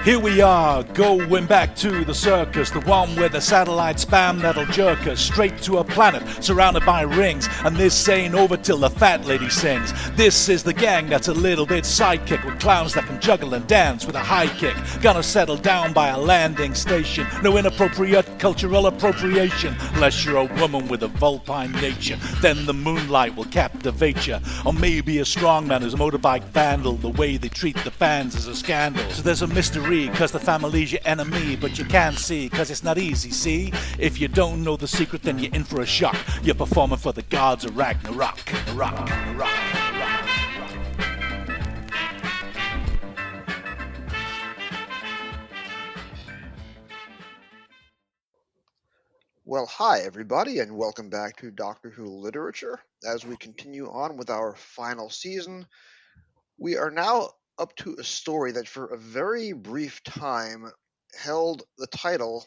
Here we are, going back to the circus, the one where the satellite spam that'll jerk us straight to a planet surrounded by rings. And this ain't over till the fat lady sings. This is the gang that's a little bit sidekick, with clowns that can juggle and dance with a high kick. Gonna settle down by a landing station. No inappropriate cultural appropriation, unless you're a woman with a vulpine nature. Then the moonlight will captivate you. Or maybe a strongman who's a motorbike vandal. The way they treat the fans is a scandal. So there's a mystery, cause the family's your enemy, but you can't see, cause it's not easy, see? If you don't know the secret, then you're in for a shock. You're performing for the gods of Ragnarok. Well, hi everybody, and welcome back to Doctor Who Literature. As we continue on with our final season, we are now up to a story that for a very brief time held the title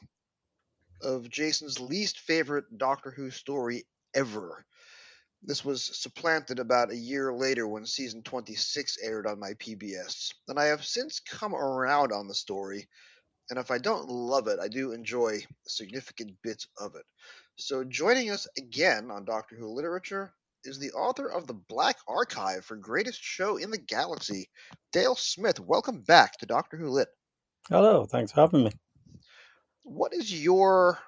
of Jason's least favorite Doctor Who story ever. This was supplanted about a year later when season 26 aired on my PBS, and I have since come around on the story, and if I don't love it, I do enjoy significant bits of it. So joining us again on Doctor Who Literature is the author of the Black Archive for Greatest Show in the Galaxy, Dale Smith. Welcome back to Doctor Who Lit. Hello, thanks for having me. What is your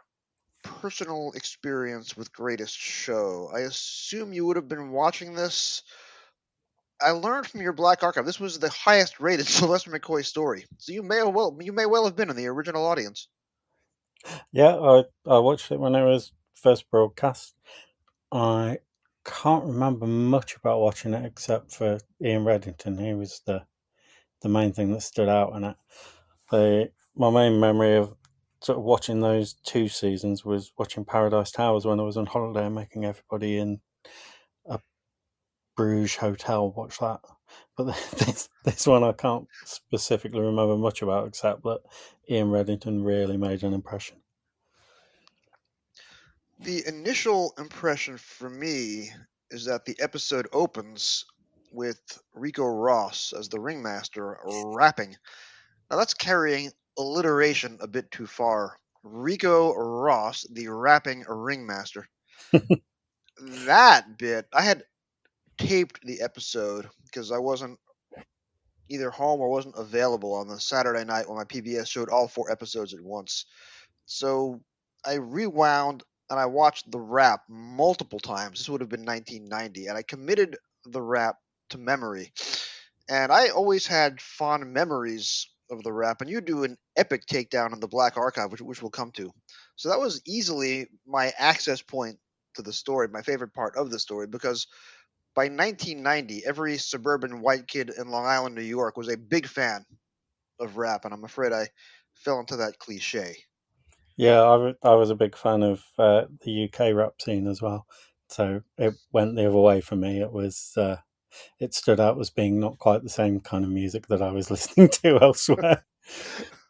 personal experience with Greatest Show? I assume you would have been watching this. I learned from your Black Archive this was the highest rated Sylvester McCoy story, so you may well have been in the original audience. Yeah, I watched it when it was first broadcast. I can't remember much about watching it except for Ian Reddington. He was the main thing that stood out in it. My main memory of sort of watching those two seasons was watching Paradise Towers when I was on holiday and making everybody in a Bruges hotel watch that. But this one I can't specifically remember much about except that Ian Reddington really made an impression. The initial impression for me is that the episode opens with Rico Ross as the ringmaster rapping. Now that's carrying alliteration a bit too far. Rico Ross, the rapping ringmaster. That bit, I had taped the episode because I wasn't either home or wasn't available on the Saturday night when my PBS showed all 4 episodes at once. So I rewound and I watched the rap multiple times. This would have been 1990, and I committed the rap to memory. And I always had fond memories of the rap, and you do an epic takedown on the Black Archive, which we'll come to. So that was easily my access point to the story, my favorite part of the story, because by 1990, every suburban white kid in Long Island, New York, was a big fan of rap, and I'm afraid I fell into that cliche. Yeah, I was a big fan of the UK rap scene as well. So it went the other way for me. It stood out as being not quite the same kind of music that I was listening to elsewhere.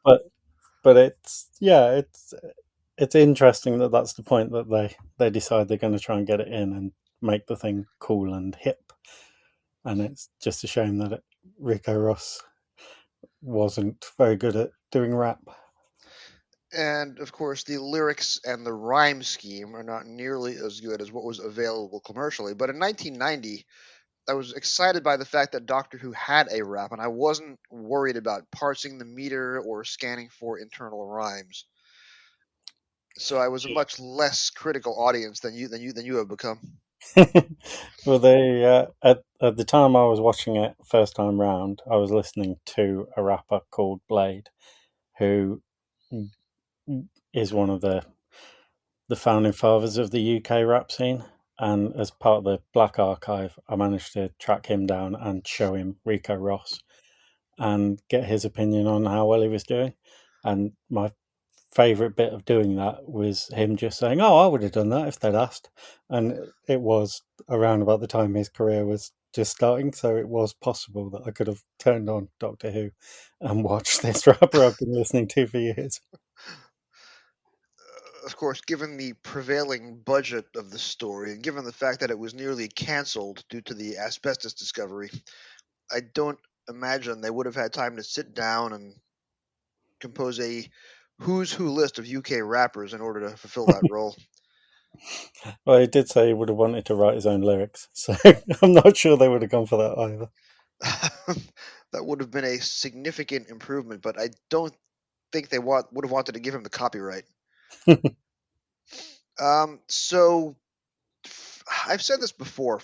but it's interesting that that's the point that they decide they're going to try and get it in and make the thing cool and hip. And it's just a shame that Rico Ross wasn't very good at doing rap. And, of course, the lyrics and the rhyme scheme are not nearly as good as what was available commercially. But in 1990, I was excited by the fact that Doctor Who had a rap, and I wasn't worried about parsing the meter or scanning for internal rhymes. So I was a much less critical audience than you have become. Well, at the time I was watching it first time round, I was listening to a rapper called Blade, who is one of the founding fathers of the UK rap scene. And as part of the Black Archive, I managed to track him down and show him Rico Ross and get his opinion on how well he was doing. And my favourite bit of doing that was him just saying, "Oh, I would have done that if they'd asked." And it was around about the time his career was just starting, so it was possible that I could have turned on Doctor Who and watched this rapper I've been listening to for years. Of course, given the prevailing budget of the story, and given the fact that it was nearly cancelled due to the asbestos discovery, I don't imagine they would have had time to sit down and compose a who's who list of UK rappers in order to fulfill that role. Well, he did say he would have wanted to write his own lyrics, so I'm not sure they would have gone for that either. That would have been a significant improvement, but I don't think they would have wanted to give him the copyright. So I've said this before.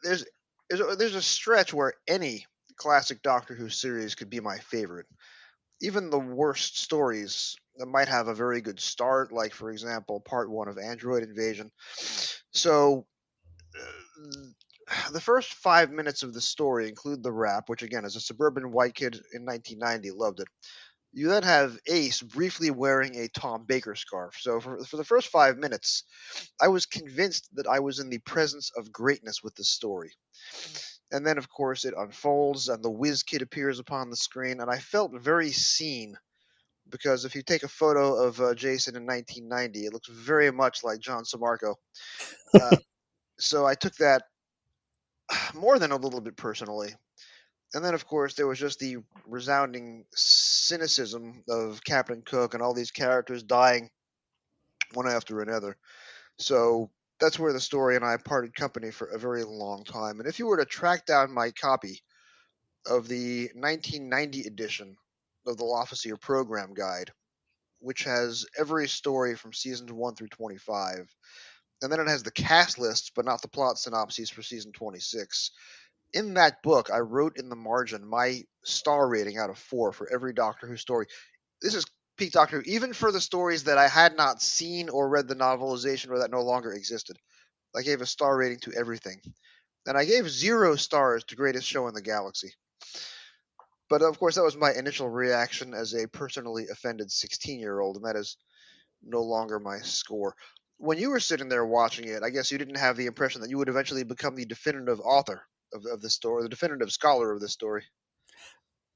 There's a stretch where any classic Doctor Who series could be my favorite. Even the worst stories that might have a very good start, like for example, Part 1 of Android Invasion. So the first 5 minutes of the story include the rap, which again, as a suburban white kid in 1990, loved it. You then have Ace briefly wearing a Tom Baker scarf. So for the first 5 minutes, I was convinced that I was in the presence of greatness with the story. And then, of course, it unfolds, and the Whiz Kid appears upon the screen, and I felt very seen. Because if you take a photo of Jason in 1990, it looks very much like John Samarco. So I took that more than a little bit personally. And then, of course, there was just the resounding cynicism of Captain Cook and all these characters dying one after another. So that's where the story and I parted company for a very long time. And if you were to track down my copy of the 1990 edition of the Lofficer Program Guide, which has every story from seasons 1 through 25, and then it has the cast lists, but not the plot synopses for season 26. In that book, I wrote in the margin my star rating out of 4 for every Doctor Who story. This is peak Doctor Who, even for the stories that I had not seen or read the novelization or that no longer existed. I gave a star rating to everything. And I gave 0 stars to Greatest Show in the Galaxy. But of course, that was my initial reaction as a personally offended 16-year-old, and that is no longer my score. When you were sitting there watching it, I guess you didn't have the impression that you would eventually become the definitive author of the story, the definitive scholar of this story.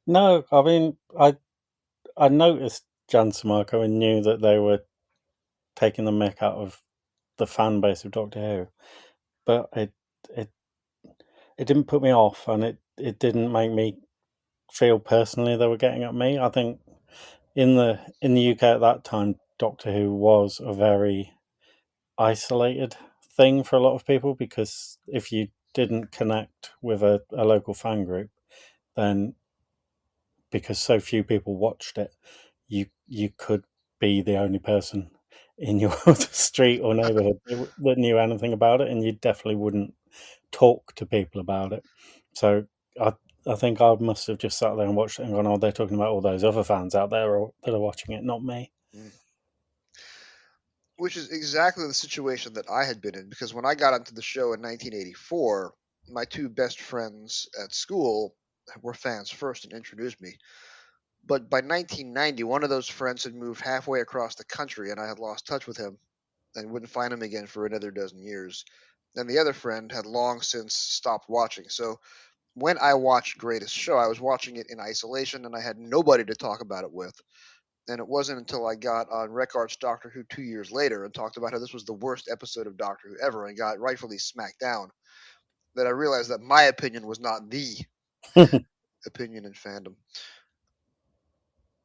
No, I mean, I noticed Jan Samarco and knew that they were taking the mick out of the fan base of Doctor Who, but it didn't put me off, and it didn't make me feel personally they were getting at me. I think in the UK at that time, Doctor Who was a very isolated thing for a lot of people, because if you didn't connect with a local fan group, then because so few people watched it, you could be the only person in your street or neighborhood that knew anything about it, and you definitely wouldn't talk to people about it. So I think I must have just sat there and watched it and gone, oh, they're talking about all those other fans out there that are watching it, not me. Which is exactly the situation that I had been in, because when I got onto the show in 1984, my 2 best friends at school were fans first and introduced me. But by 1990, one of those friends had moved halfway across the country, and I had lost touch with him and wouldn't find him again for another dozen years. And the other friend had long since stopped watching. So when I watched Greatest Show, I was watching it in isolation, and I had nobody to talk about it with. And it wasn't until I got on Rekart's Doctor Who 2 years later and talked about how this was the worst episode of Doctor Who ever and got rightfully smacked down that I realized that my opinion was not the opinion in fandom.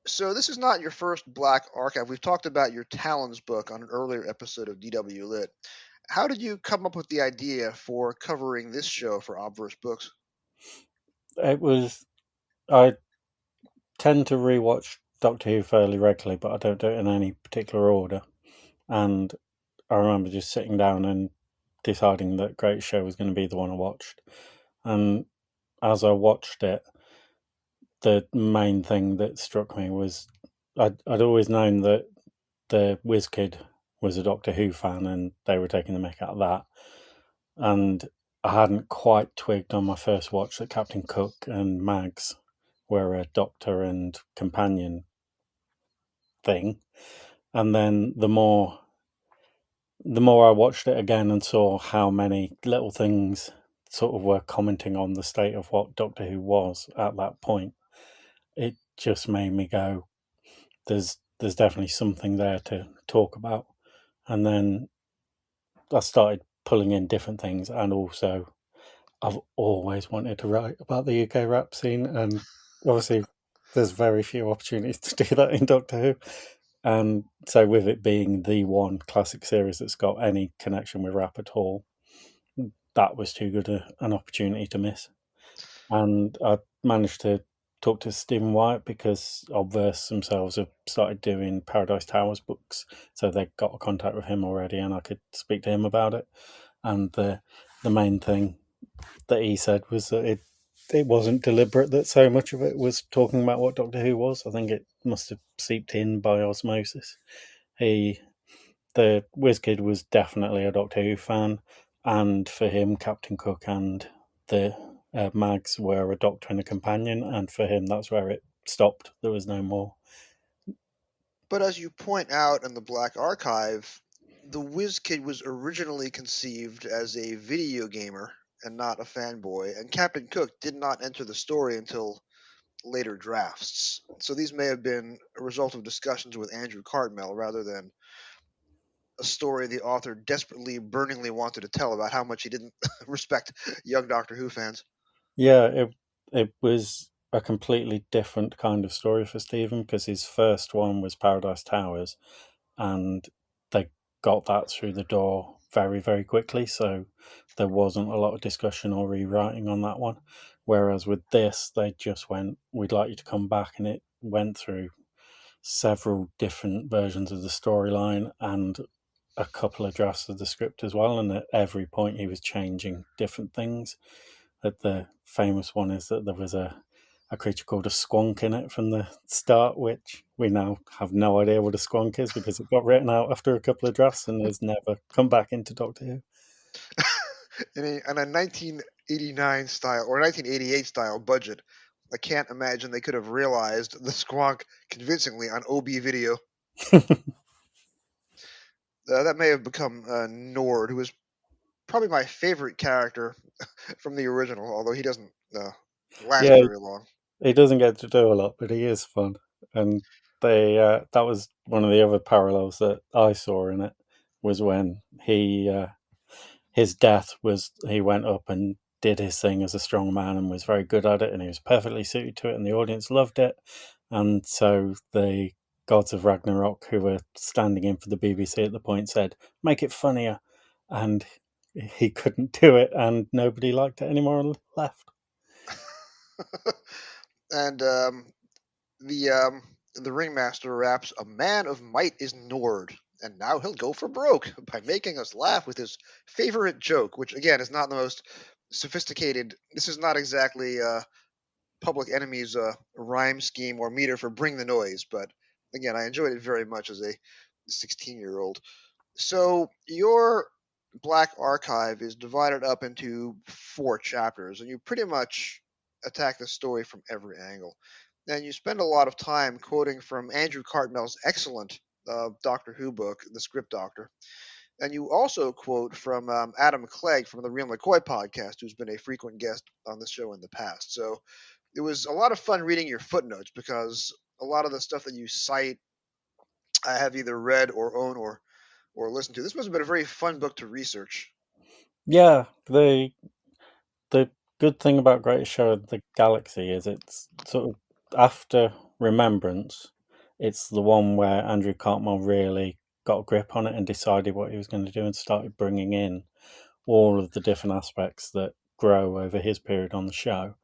So this is not your first Black Archive. We've talked about your Talons book on an earlier episode of DW Lit. How did you come up with the idea for covering this show for Obverse Books? It was, I tend to rewatch Doctor Who fairly regularly, but I don't do it in any particular order. And I remember just sitting down and deciding that Great Show was going to be the one I watched. And as I watched it, the main thing that struck me was I'd always known that the Whiz Kid was a Doctor Who fan, and they were taking the mick out of that. And I hadn't quite twigged on my first watch that Captain Cook and Mags were a doctor and companion thing. And then the more I watched it again and saw how many little things sort of were commenting on the state of what Doctor Who was at that point, it just made me go, there's definitely something there to talk about. And then I started pulling in different things, and also I've always wanted to write about the UK rap scene, and obviously there's very few opportunities to do that in Doctor Who. And so, with it being the one classic series that's got any connection with rap at all, that was too good an opportunity to miss. And I managed to talk to Stephen White because Obverse themselves have started doing Paradise Towers books, so they got a contact with him already, and I could speak to him about it. And the main thing that he said was that it wasn't deliberate that so much of it was talking about what Doctor Who was. I think it must have seeped in by osmosis. The WizKid was definitely a Doctor Who fan, and for him, Captain Cook and the Mags were a Doctor and a companion, and for him, that's where it stopped. There was no more. But as you point out in the Black Archive, the WizKid was originally conceived as a video gamer and not a fanboy, and Captain Cook did not enter the story until later drafts. So these may have been a result of discussions with Andrew Cartmel rather than a story the author desperately, burningly wanted to tell about how much he didn't respect young Doctor Who fans. Yeah, it was a completely different kind of story for Stephen because his first one was Paradise Towers, and they got that through the door very, very quickly. So there wasn't a lot of discussion or rewriting on that one. Whereas with this, they just went, "We'd like you to come back," and it went through several different versions of the storyline and a couple of drafts of the script as well. And at every point, he was changing different things. That the famous one is that there was a creature called a squonk in it from the start, which we now have no idea what a squonk is because it got written out after a couple of drafts and has never come back into Doctor Who. In a 1989 style or 1988 style budget, I can't imagine they could have realized the squonk convincingly on OB video. That may have become Nord, who is probably my favorite character from the original, although he doesn't last Yeah, very long. he doesn't get to do a lot, but he is fun. And that was one of the other parallels that I saw in it was when his death was he went up and did his thing as a strong man and was very good at it, and he was perfectly suited to it, and the audience loved it. And so the gods of Ragnarok, who were standing in for the BBC at the point, said, "Make it funnier," and he couldn't do it, and nobody liked it anymore and left. And the ringmaster raps, "A man of might is Nord, and now he'll go for broke by making us laugh with his favorite joke," which again is not the most sophisticated. This is not exactly Public Enemy's rhyme scheme or meter for "Bring the Noise," but again, I enjoyed it very much as a 16-year-old. So your Black Archive is divided up into 4 chapters, and you pretty much attack the story from every angle. And you spend a lot of time quoting from Andrew Cartmel's excellent Doctor Who book, The Script Doctor. And you also quote from Adam Clegg from the Real McCoy podcast, who's been a frequent guest on the show in the past. So it was a lot of fun reading your footnotes because a lot of the stuff that you cite I have either read or own or listened to. This must have been a very fun book to research. Yeah, the good thing about Greatest Show of the Galaxy is it's sort of after Remembrance, it's the one where Andrew Cartmel really got a grip on it and decided what he was going to do and started bringing in all of the different aspects that grow over his period on the show.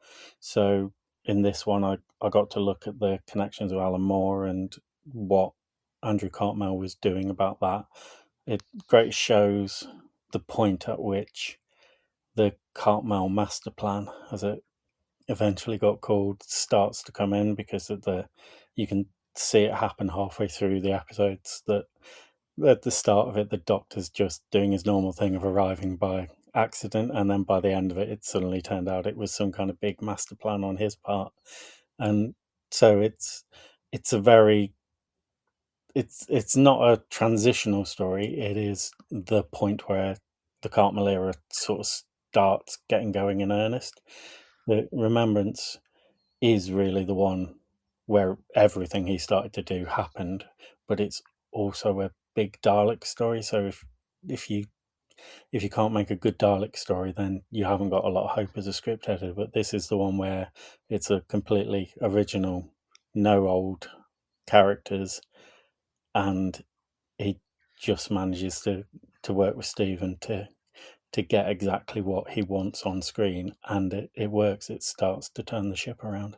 So in this one, I got to look at the connections with Alan Moore and what Andrew Cartmel was doing about that. It great shows the point at which the Cartmel master plan, as it eventually got called, starts to come in because you can see it happen halfway through the episodes that at the start of it, the Doctor's just doing his normal thing of arriving by accident, and then by the end of it, it suddenly turned out it was some kind of big master plan on his part, and so it's a very it's not a transitional story. It is the point where the Cartmel era sort of starts getting going in earnest. The Remembrance is really the one where everything he started to do happened, but it's also a big Dalek story. So if you can't make a good Dalek story, then you haven't got a lot of hope as a script editor. But this is the one where it's a completely original no old characters, and he just manages to work with Stephen to get exactly what he wants on screen, and it works. It starts to turn the ship around.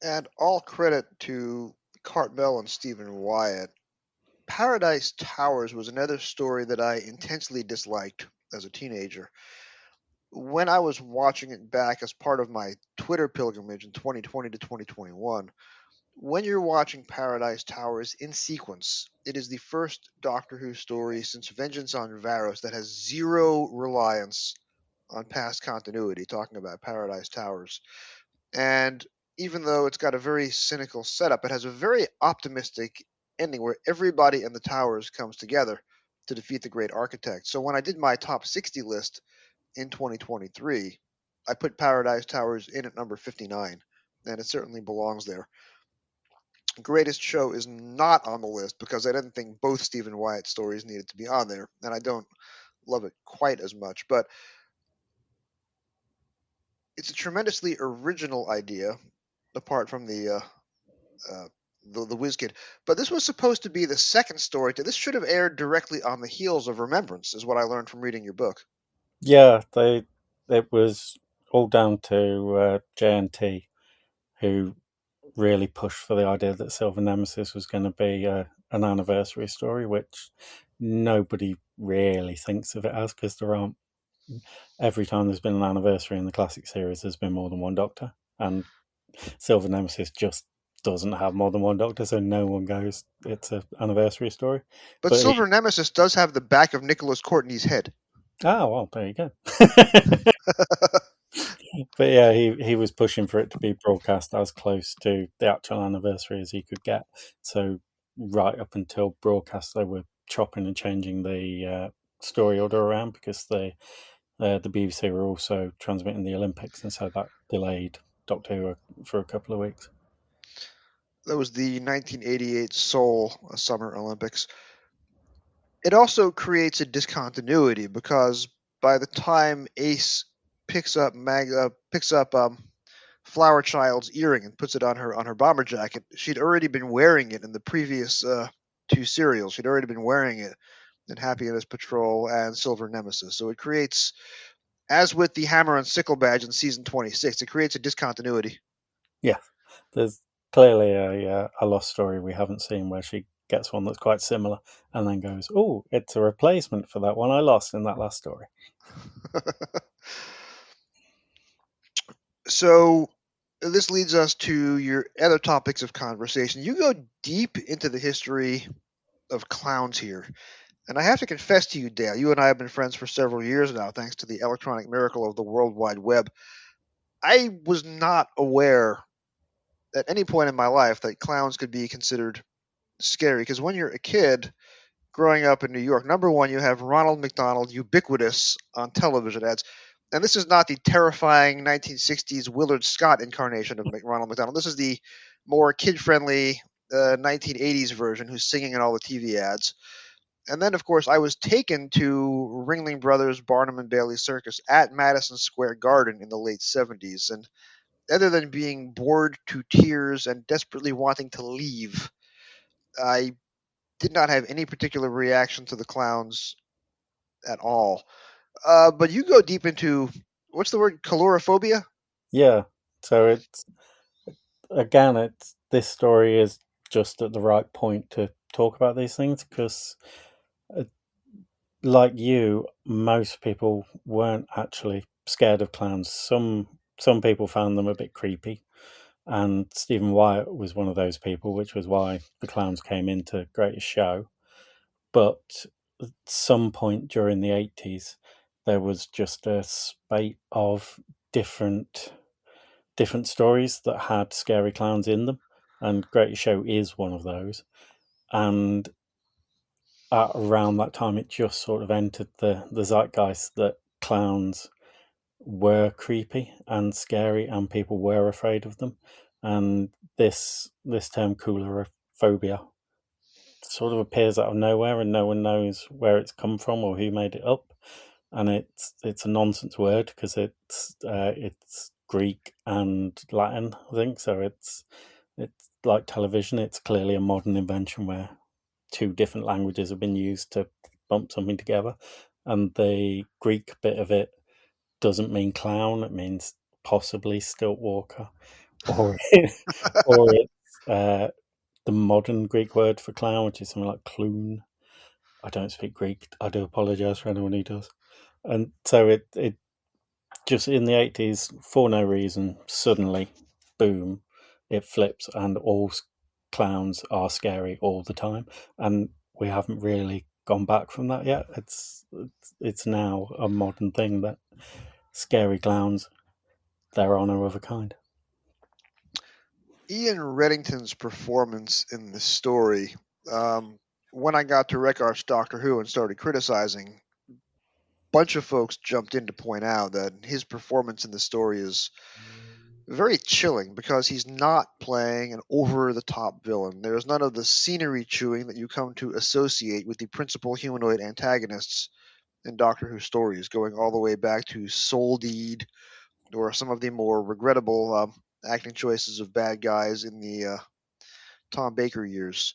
And all credit to Cartmel and Stephen Wyatt. Paradise Towers was another story that I intensely disliked as a teenager. When I was watching it back as part of my Twitter pilgrimage in 2020 to 2021, when you're watching Paradise Towers in sequence, it is the first Doctor Who story since Vengeance on Varos that has zero reliance on past continuity, talking about Paradise Towers. And even though it's got a very cynical setup, it has a very optimistic ending where everybody in the towers comes together to defeat the Great Architect. So when I did my top 60 list in 2023, I put Paradise Towers in at number 59, and it certainly belongs there. Greatest Show is not on the list because I didn't think both Stephen Wyatt stories needed to be on there, and I don't love it quite as much. But it's a tremendously original idea, apart from the Whiz Kid. But this was supposed to be the second story. This should have aired directly on the heels of Remembrance, is what I learned from reading your book. Yeah, it was all down to JNT, who really pushed for the idea that Silver Nemesis was going to be an anniversary story, which nobody really thinks of it as, because there aren't. Every time there's been an anniversary in the classic series, there's been more than one Doctor, and Silver Nemesis just doesn't have more than one Doctor, so no one goes, it's an anniversary story. But Silver Nemesis does have the back of Nicholas Courtney's head. Oh, well, there you go. But yeah, he was pushing for it to be broadcast as close to the actual anniversary as he could get. So right up until broadcast, they were chopping and changing the story order around because the BBC were also transmitting the Olympics, and so that delayed Doctor Who for a couple of weeks. That was the 1988 Seoul Summer Olympics. It also creates a discontinuity because by the time Ace picks up Flower Child's earring and puts it on her bomber jacket, she'd already been wearing it in the previous two serials. She'd already been wearing it in Happiness Patrol and Silver Nemesis. So it creates, as with the Hammer and Sickle badge in season 26, it creates a discontinuity. Yeah, there's clearly a lost story we haven't seen where she gets one that's quite similar and then goes, oh, it's a replacement for that one I lost in that last story. So this leads us to your other topics of conversation. You go deep into the history of clowns here. And I have to confess to you, Dale, you and I have been friends for several years now, thanks to the electronic miracle of the World Wide Web. I was not aware at any point in my life that clowns could be considered scary, because when you're a kid growing up in New York, number one, you have Ronald McDonald ubiquitous on television ads. And this is not the terrifying 1960s Willard Scott incarnation of Ronald McDonald. This is the more kid-friendly 1980s version who's singing in all the TV ads. And then, of course, I was taken to Ringling Brothers Barnum and Bailey Circus at Madison Square Garden in the late 70s. And other than being bored to tears and desperately wanting to leave, I did not have any particular reaction to the clowns at all. But you go deep into, what's the word, calorophobia? Yeah, so it's this story is just at the right point to talk about these things because, like you, most people weren't actually scared of clowns. Some people found them a bit creepy, and Stephen Wyatt was one of those people, which was why the clowns came into Greatest Show. But at some point during the 80s, there was just a spate of different stories that had scary clowns in them, and Greatest Show is one of those. And at around that time, it just sort of entered the zeitgeist that clowns were creepy and scary, and people were afraid of them. And this term coulrophobia sort of appears out of nowhere, and no one knows where it's come from or who made it up. And it's a nonsense word because it's Greek and Latin, I think. So it's It's like television. It's clearly a modern invention where two different languages have been used to bump something together. And the Greek bit of it doesn't mean clown, it means possibly stilt walker. Or, or it's the modern Greek word for clown, which is something like clune. I don't speak Greek. I do apologise for anyone who does. And so it just in the 80s, for no reason, suddenly, boom, it flips, and all clowns are scary all the time. And we haven't really gone back from that yet. It's now a modern thing that scary clowns, they're honor of a kind. Ian Reddington's performance in the story, when I got to Rekar's Doctor Who and started criticizing, a bunch of folks jumped in to point out that his performance in the story is very chilling because he's not playing an over-the-top villain. There's none of the scenery chewing that you come to associate with the principal humanoid antagonists in Doctor Who stories, going all the way back to Soul Deed or some of the more regrettable acting choices of bad guys in the Tom Baker years.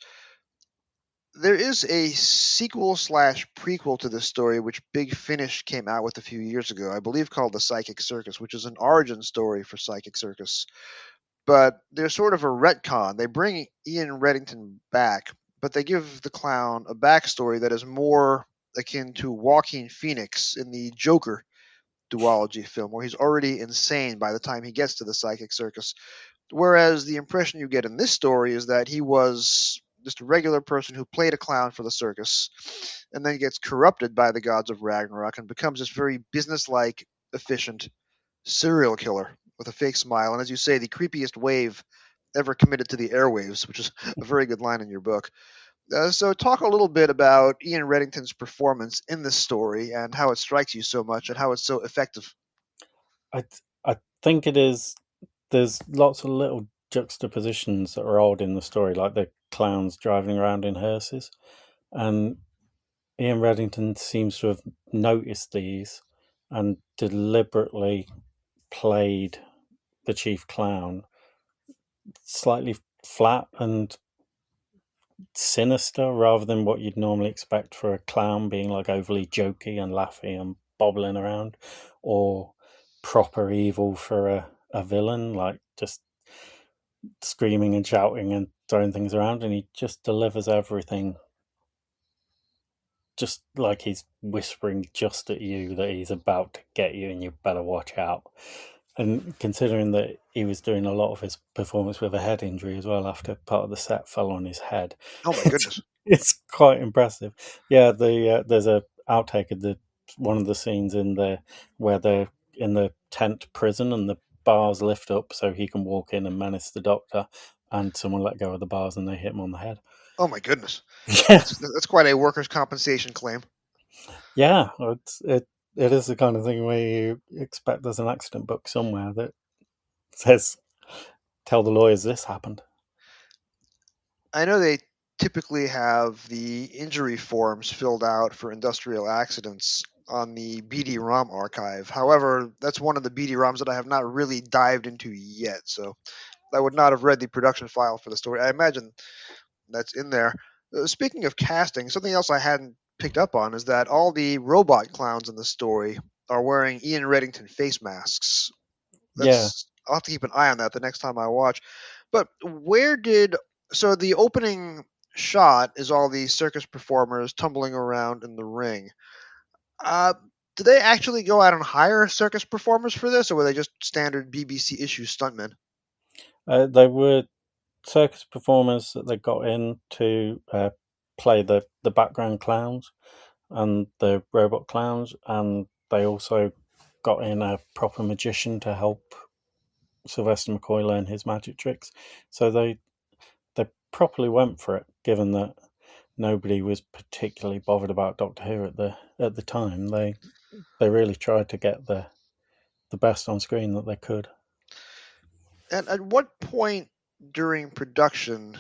There is a sequel slash prequel to this story, which Big Finish came out with a few years ago, I believe called The Psychic Circus, which is an origin story for Psychic Circus. But there's sort of a retcon. They bring Ian Reddington back, but they give the clown a backstory that is more akin to Joaquin Phoenix in the Joker duology film, where he's already insane by the time he gets to the Psychic Circus. Whereas the impression you get in this story is that he was just a regular person who played a clown for the circus and then gets corrupted by the gods of Ragnarok and becomes this very businesslike, efficient serial killer with a fake smile. And as you say, the creepiest wave ever committed to the airwaves, which is a very good line in your book. So talk a little bit about Ian Reddington's performance in this story and how it strikes you so much and how it's so effective. I think it is. There's lots of little juxtapositions that are odd in the story, like the clowns driving around in hearses, and Ian Reddington seems to have noticed these and deliberately played the chief clown slightly flat and sinister rather than what you'd normally expect for a clown being like overly jokey and laughy and bobbling around, or proper evil for a villain, like just screaming and shouting and throwing things around. And he just delivers everything just like he's whispering just at you that he's about to get you and you better watch out. And considering that he was doing a lot of his performance with a head injury as well after part of the set fell on his head. Oh my goodness. It's quite impressive. Yeah, there's a outtake of one of the scenes where they're in the tent prison and the bars lift up so he can walk in and menace the doctor, and someone let go of the bars and they hit him on the head. Oh my goodness. Yeah, That's quite a workers' compensation claim. yeah, it is the kind of thing where you expect there's an accident book somewhere that says, "Tell the lawyers this happened." I know they typically have the injury forms filled out for industrial accidents on the BD-ROM archive. However, that's one of the BD-ROMs that I have not really dived into yet, so I would not have read the production file for the story. I imagine that's in there. Speaking of casting, something else I hadn't picked up on is that all the robot clowns in the story are wearing Ian Reddington face masks. Yeah, I'll have to keep an eye on that the next time I watch. But so the opening shot is all the circus performers tumbling around in the ring. Uh, did they actually go out and hire circus performers for this, or were they just standard BBC issue stuntmen? they were circus performers that they got in to play the background clowns and the robot clowns, and they also got in a proper magician to help Sylvester McCoy learn his magic tricks. So they properly went for it, given that nobody was particularly bothered about Doctor Who at the time. They really tried to get the best on screen that they could. And at what point during production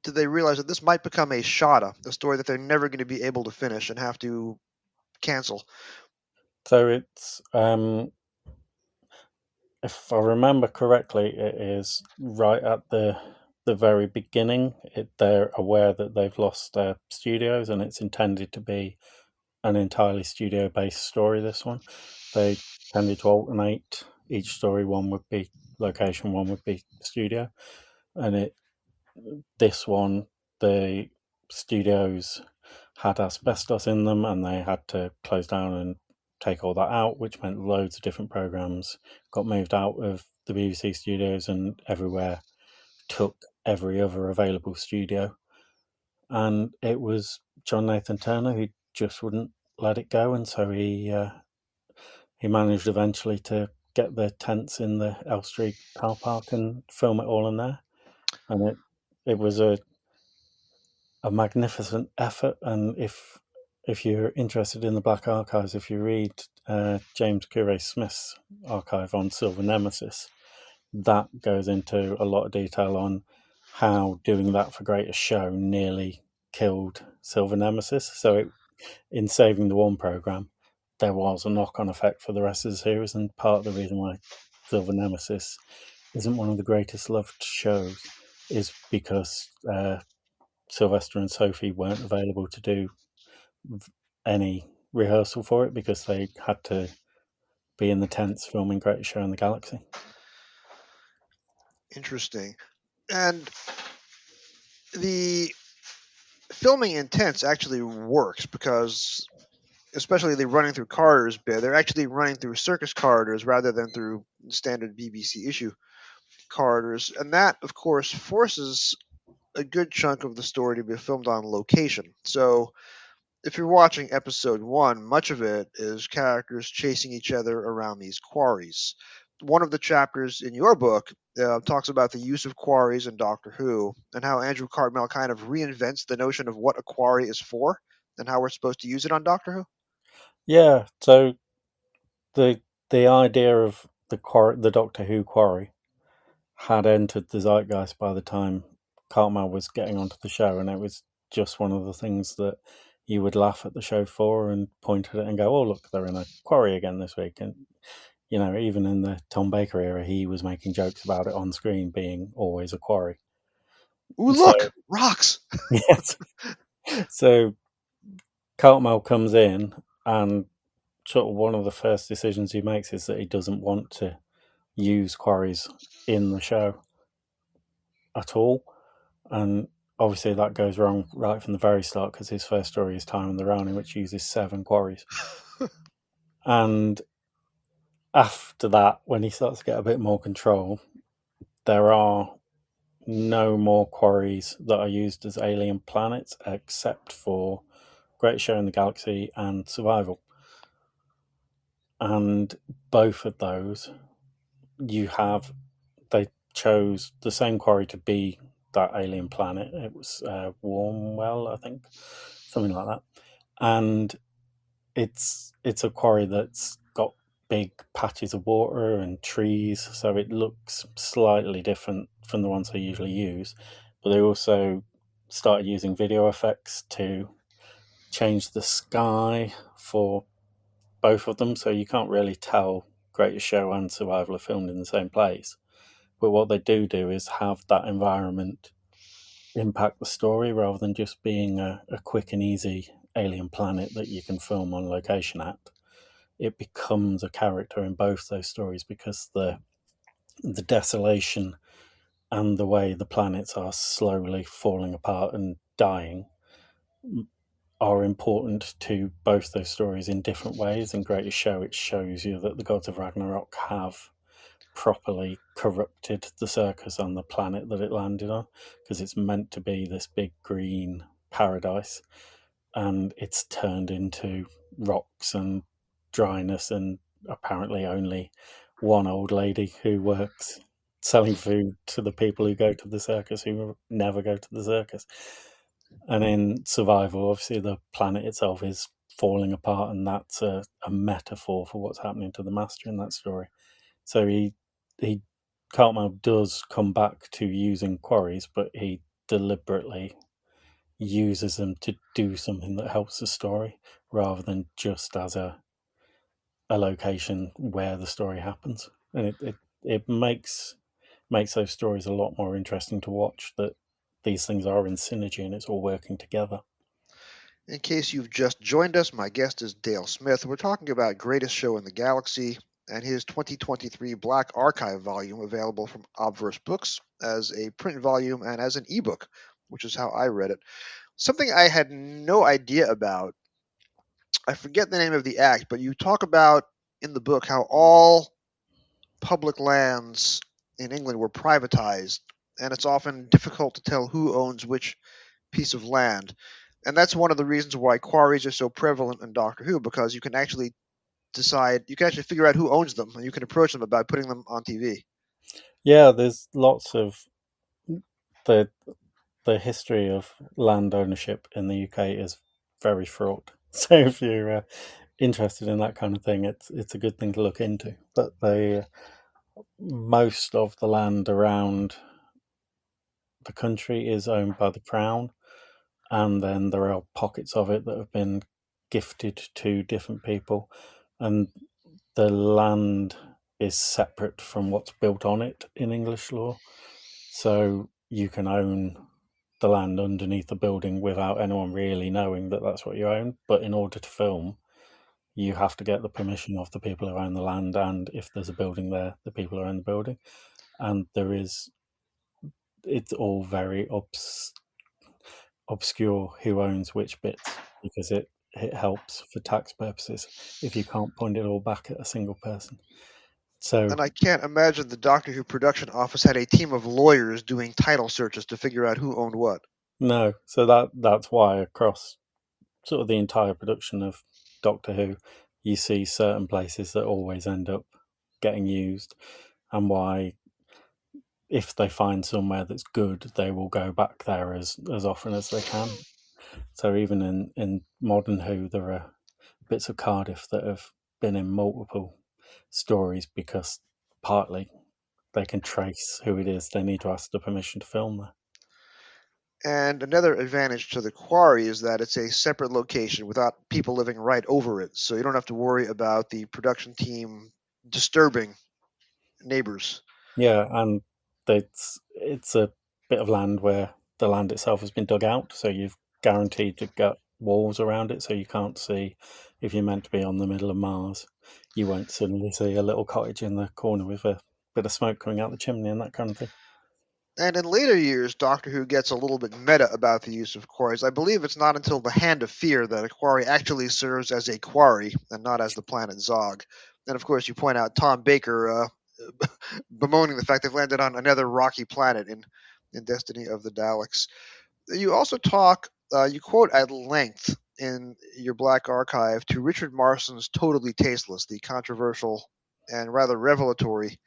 did they realize that this might become a shada, a story that they're never going to be able to finish and have to cancel? So it's if I remember correctly, it is right at the very beginning. They're aware that they've lost their studios, and it's intended to be an entirely studio based story. This one, they tended to alternate each story. One would be location, one would be studio, and this one, the studios had asbestos in them, and they had to close down and take all that out, which meant loads of different programs got moved out of the BBC studios, and everywhere took every other available studio. And it was John Nathan Turner who just wouldn't let it go, and so he managed eventually to get the tents in the Elstree car park and film it all in there. And it was a magnificent effort. And if you're interested in the Black Archives, if you read James Cure Smith's archive on Silver Nemesis, that goes into a lot of detail on how doing that for Greatest Show nearly killed Silver Nemesis. So in saving the one program, there was a knock-on effect for the rest of the series, and part of the reason why Silver Nemesis isn't one of the greatest loved shows is because Sylvester and Sophie weren't available to do any rehearsal for it because they had to be in the tents filming Greatest Show in the Galaxy. Interesting. And the filming in tents actually works because, especially the running through corridors bit, they're actually running through circus corridors rather than through standard BBC issue corridors. And that, of course, forces a good chunk of the story to be filmed on location. So if you're watching episode 1, much of it is characters chasing each other around these quarries. One of the chapters in your book talks about the use of quarries in Doctor Who and how Andrew Cartmel kind of reinvents the notion of what a quarry is for and how we're supposed to use it on Doctor Who. Yeah, so the idea of the Doctor Who quarry had entered the zeitgeist by the time Cartmel was getting onto the show, and it was just one of the things that you would laugh at the show for and point at it and go, "Oh, look, they're in a quarry again this week." And even in the Tom Baker era, he was making jokes about it on screen being always a quarry. Ooh, look, rocks. Yes. So Cartmel comes in, and sort of one of the first decisions he makes is that he doesn't want to use quarries in the show at all. And obviously that goes wrong right from the very start because his first story is Time on the Rowning, which uses 7 quarries. And after that, when he starts to get a bit more control, there are no more quarries that are used as alien planets except for Great Show in the Galaxy and Survival. And both of those, they chose the same quarry to be that alien planet. It was Warmwell, I think, something like that. And it's a quarry that's got big patches of water and trees, so it looks slightly different from the ones they usually use. But they also started using video effects to change the sky for both of them, so you can't really tell Greatest Show and Survival are filmed in the same place. But what they do is have that environment impact the story rather than just being a quick and easy alien planet that you can film on location at. It becomes a character in both those stories because the desolation and the way the planets are slowly falling apart and dying are important to both those stories in different ways. In Greatest Show, it shows you that the gods of Ragnarok have properly corrupted the circus on the planet that it landed on, because it's meant to be this big green paradise, and it's turned into rocks and dryness, and apparently only one old lady who works selling food to the people who go to the circus who never go to the circus. And in Survival, obviously the planet itself is falling apart, and that's a metaphor for what's happening to the Master in that story. So he Cartmel does come back to using quarries, but he deliberately uses them to do something that helps the story rather than just as a location where the story happens. And it makes those stories a lot more interesting to watch, that these things are in synergy and it's all working together. In case you've just joined us, my guest is Dale Smith. We're talking about Greatest Show in the Galaxy and his 2023 Black Archive volume, available from Obverse Books as a print volume and as an ebook, which is how I read it. Something I had no idea about, I forget the name of the act, but you talk about in the book how all public lands in England were privatized, and it's often difficult to tell who owns which piece of land. And that's one of the reasons why quarries are so prevalent in Doctor Who, because you can actually figure out who owns them, and you can approach them about putting them on TV. Yeah, there's lots of the history of land ownership in the UK is very fraught. So if you're interested in that kind of thing, it's a good thing to look into. But most of the land around the country is owned by the Crown, and then there are pockets of it that have been gifted to different people, and the land is separate from what's built on it in English law. So you can own the land underneath the building without anyone really knowing that that's what you own. But in order to film, you have to get the permission of the people who own the land, and if there's a building there, the people who own the building. And it's all very obscure who owns which bits, because it helps for tax purposes if you can't point it all back at a single person. So, And I can't imagine the Doctor Who production office had a team of lawyers doing title searches to figure out who owned what. no, so that's why across sort of the entire production of Doctor Who, you see certain places that always end up getting used, and why if they find somewhere that's good, they will go back there as often as they can. So even in modern Who, there are bits of Cardiff that have been in multiple stories because partly they can trace who it is they need to ask the permission to film there. And another advantage to the quarry is that it's a separate location without people living right over it. So you don't have to worry about the production team disturbing neighbors. Yeah, and it's a bit of land where the land itself has been dug out, so you've guaranteed to get walls around it, so you can't see if you're meant to be on the middle of Mars. You won't suddenly see a little cottage in the corner with a bit of smoke coming out the chimney and that kind of thing. And in later years, Doctor Who gets a little bit meta about the use of quarries. I believe it's not until the Hand of Fear that a quarry actually serves as a quarry and not as the planet Zog. And of course, you point out Tom Baker bemoaning the fact they've landed on another rocky planet in Destiny of the Daleks. You also you quote at length in your Black Archive to Richard Marson's Totally Tasteless, the controversial and rather revelatory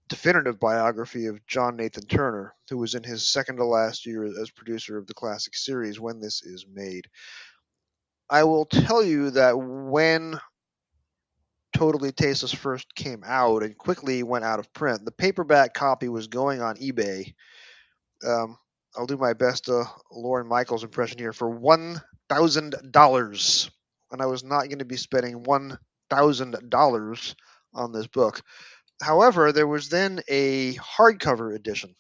definitive biography of John Nathan Turner, who was in his second to last year as producer of the classic series when this is made. I will tell you that when Totally Tasteless first came out and quickly went out of print, the paperback copy was going on eBay. I'll do my best Lauren Michaels impression here for $1,000, and I was not going to be spending $1,000 on this book. However, there was then a hardcover edition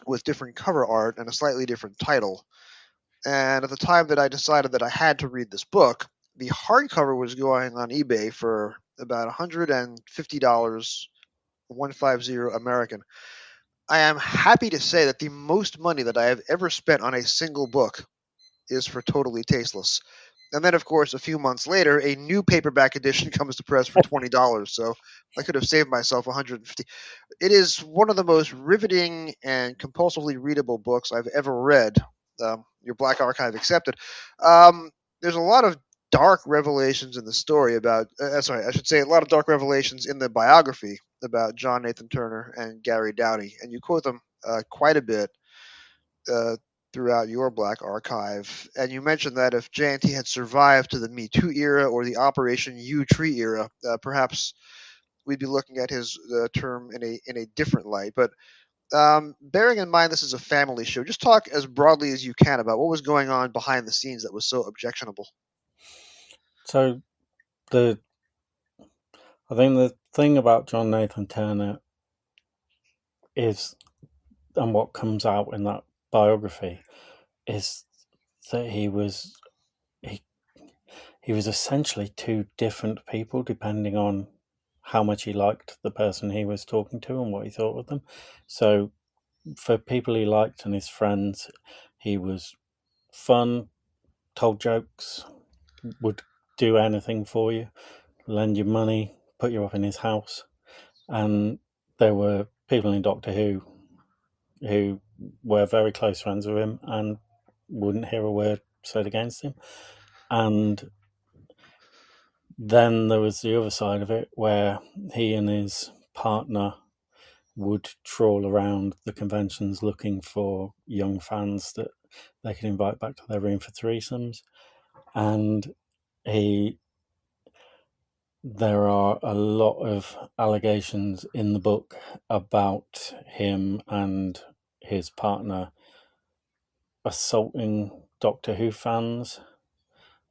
with different cover art and a slightly different title. And at the time that I decided that I had to read this book, the hardcover was going on eBay for about $150, 150 American. I am happy to say that the most money that I have ever spent on a single book is for Totally Tasteless. And then, of course, a few months later, a new paperback edition comes to press for $20. So I could have saved myself $150. It is one of the most riveting and compulsively readable books I've ever read. Your Black Archive accepted. There's a lot of dark revelations in the story about. Sorry, I should say a lot of dark revelations in the biography about John Nathan Turner and Gary Downey, and you quote them quite a bit throughout your Black Archive. And you mentioned that if JNT had survived to the Me Too era or the Operation U Tree era, perhaps we'd be looking at his term in a different light. But bearing in mind this is a family show, just talk as broadly as you can about what was going on behind the scenes that was so objectionable. So I think the thing about John Nathan Turner is, and what comes out in that biography, is that he was essentially two different people depending on how much he liked the person he was talking to and what he thought of them. So for people he liked and his friends, he was fun, told jokes, would do anything for you, lend you money, put you up in his house. And there were people in Doctor who were very close friends with him and wouldn't hear a word said against him. And then there was the other side of it where he and his partner would trawl around the conventions looking for young fans that they could invite back to their room for threesomes. And there are a lot of allegations in the book about him and his partner assaulting Doctor Who fans.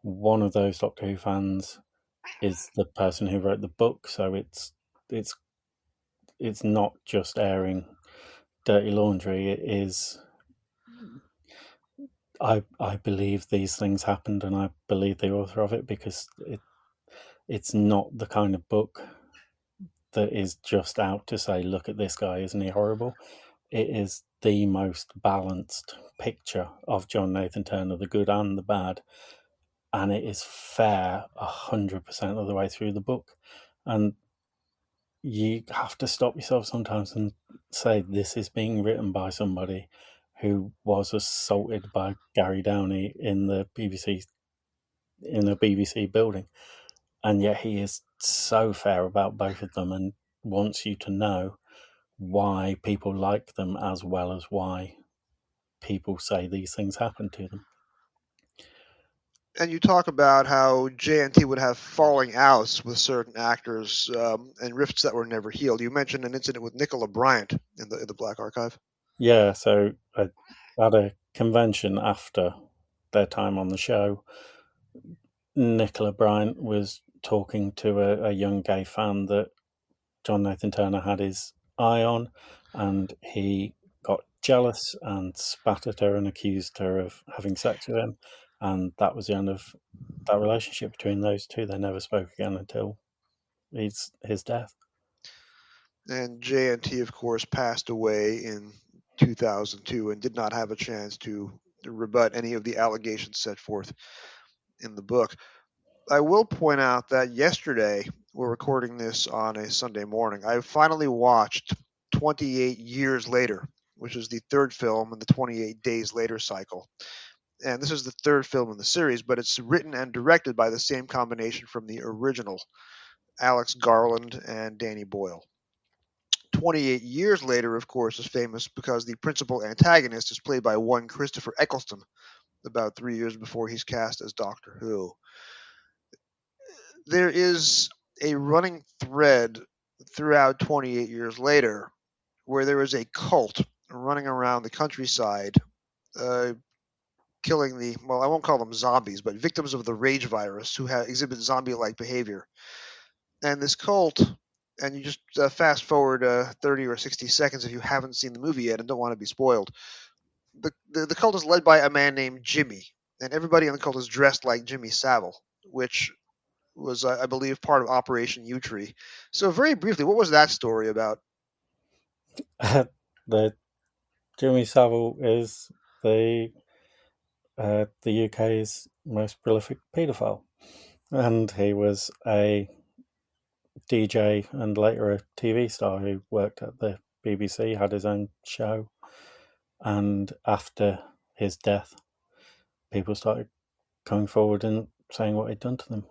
One of those Doctor Who fans is the person who wrote the book, so it's not just airing dirty laundry. It is. I believe these things happened, and I believe the author of it, because it's not the kind of book that is just out to say, look at this guy, isn't he horrible? It is the most balanced picture of John Nathan Turner, the good and the bad, and it is fair 100% of the way through the book. And you have to stop yourself sometimes and say, this is being written by somebody who was assaulted by Gary Downey in a BBC building, and yet he is so fair about both of them and wants you to know why people like them as well as why people say these things happen to them. And you talk about how JNT would have falling outs with certain actors and rifts that were never healed. You mentioned an incident with Nicola Bryant in the Black Archive. Yeah, so at a convention after their time on the show, Nicola Bryant was talking to a young gay fan that John Nathan Turner had his eye on, and he got jealous and spat at her and accused her of having sex with him, and that was the end of that relationship between those two. They never spoke again until his death. And JNT, of course, passed away in 2002 and did not have a chance to rebut any of the allegations set forth in the book. I will point out that yesterday, we're recording this on a Sunday morning, I finally watched 28 Years Later, which is the third film in the 28 Days Later cycle. And this is the third film in the series, but it's written and directed by the same combination from the original, Alex Garland and Danny Boyle. 28 Years Later, of course, is famous because the principal antagonist is played by one Christopher Eccleston, about 3 years before he's cast as Doctor Who. There is a running thread throughout 28 Years Later where there is a cult running around the countryside, killing I won't call them zombies, but victims of the rage virus who exhibit zombie-like behavior. And this cult, and you just fast forward 30 or 60 seconds if you haven't seen the movie yet and don't want to be spoiled. The cult is led by a man named Jimmy, and everybody in the cult is dressed like Jimmy Savile, which was, I believe, part of Operation U-Tree. So very briefly, what was that story about? The Jimmy Savile is the UK's most prolific paedophile, and he was a DJ and later a TV star who worked at the BBC, had his own show, and after his death, people started coming forward and saying what he'd done to them.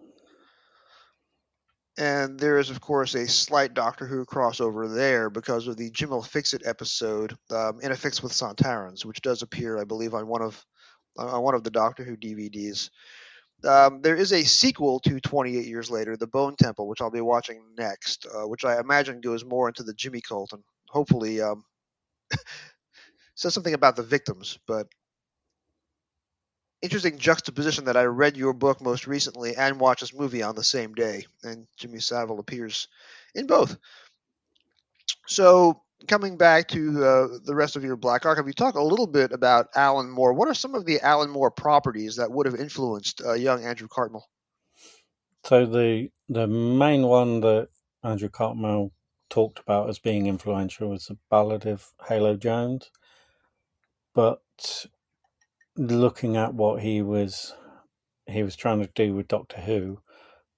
And there is, of course, a slight Doctor Who crossover there because of the Jim'll Fix It episode, In a Fix with Sontarans, which does appear, I believe, on one of the Doctor Who DVDs. There is a sequel to 28 Years Later, The Bone Temple, which I'll be watching next, which I imagine goes more into the Jimmy cult and hopefully says something about the victims. But interesting juxtaposition that I read your book most recently and watched this movie on the same day, and Jimmy Savile appears in both. So coming back to the rest of your Black Archive, you talk a little bit about Alan Moore. What are some of the Alan Moore properties that would have influenced young Andrew Cartmel? So the main one that Andrew Cartmel talked about as being influential was the Ballad of Halo Jones. But looking at what he was trying to do with Doctor Who,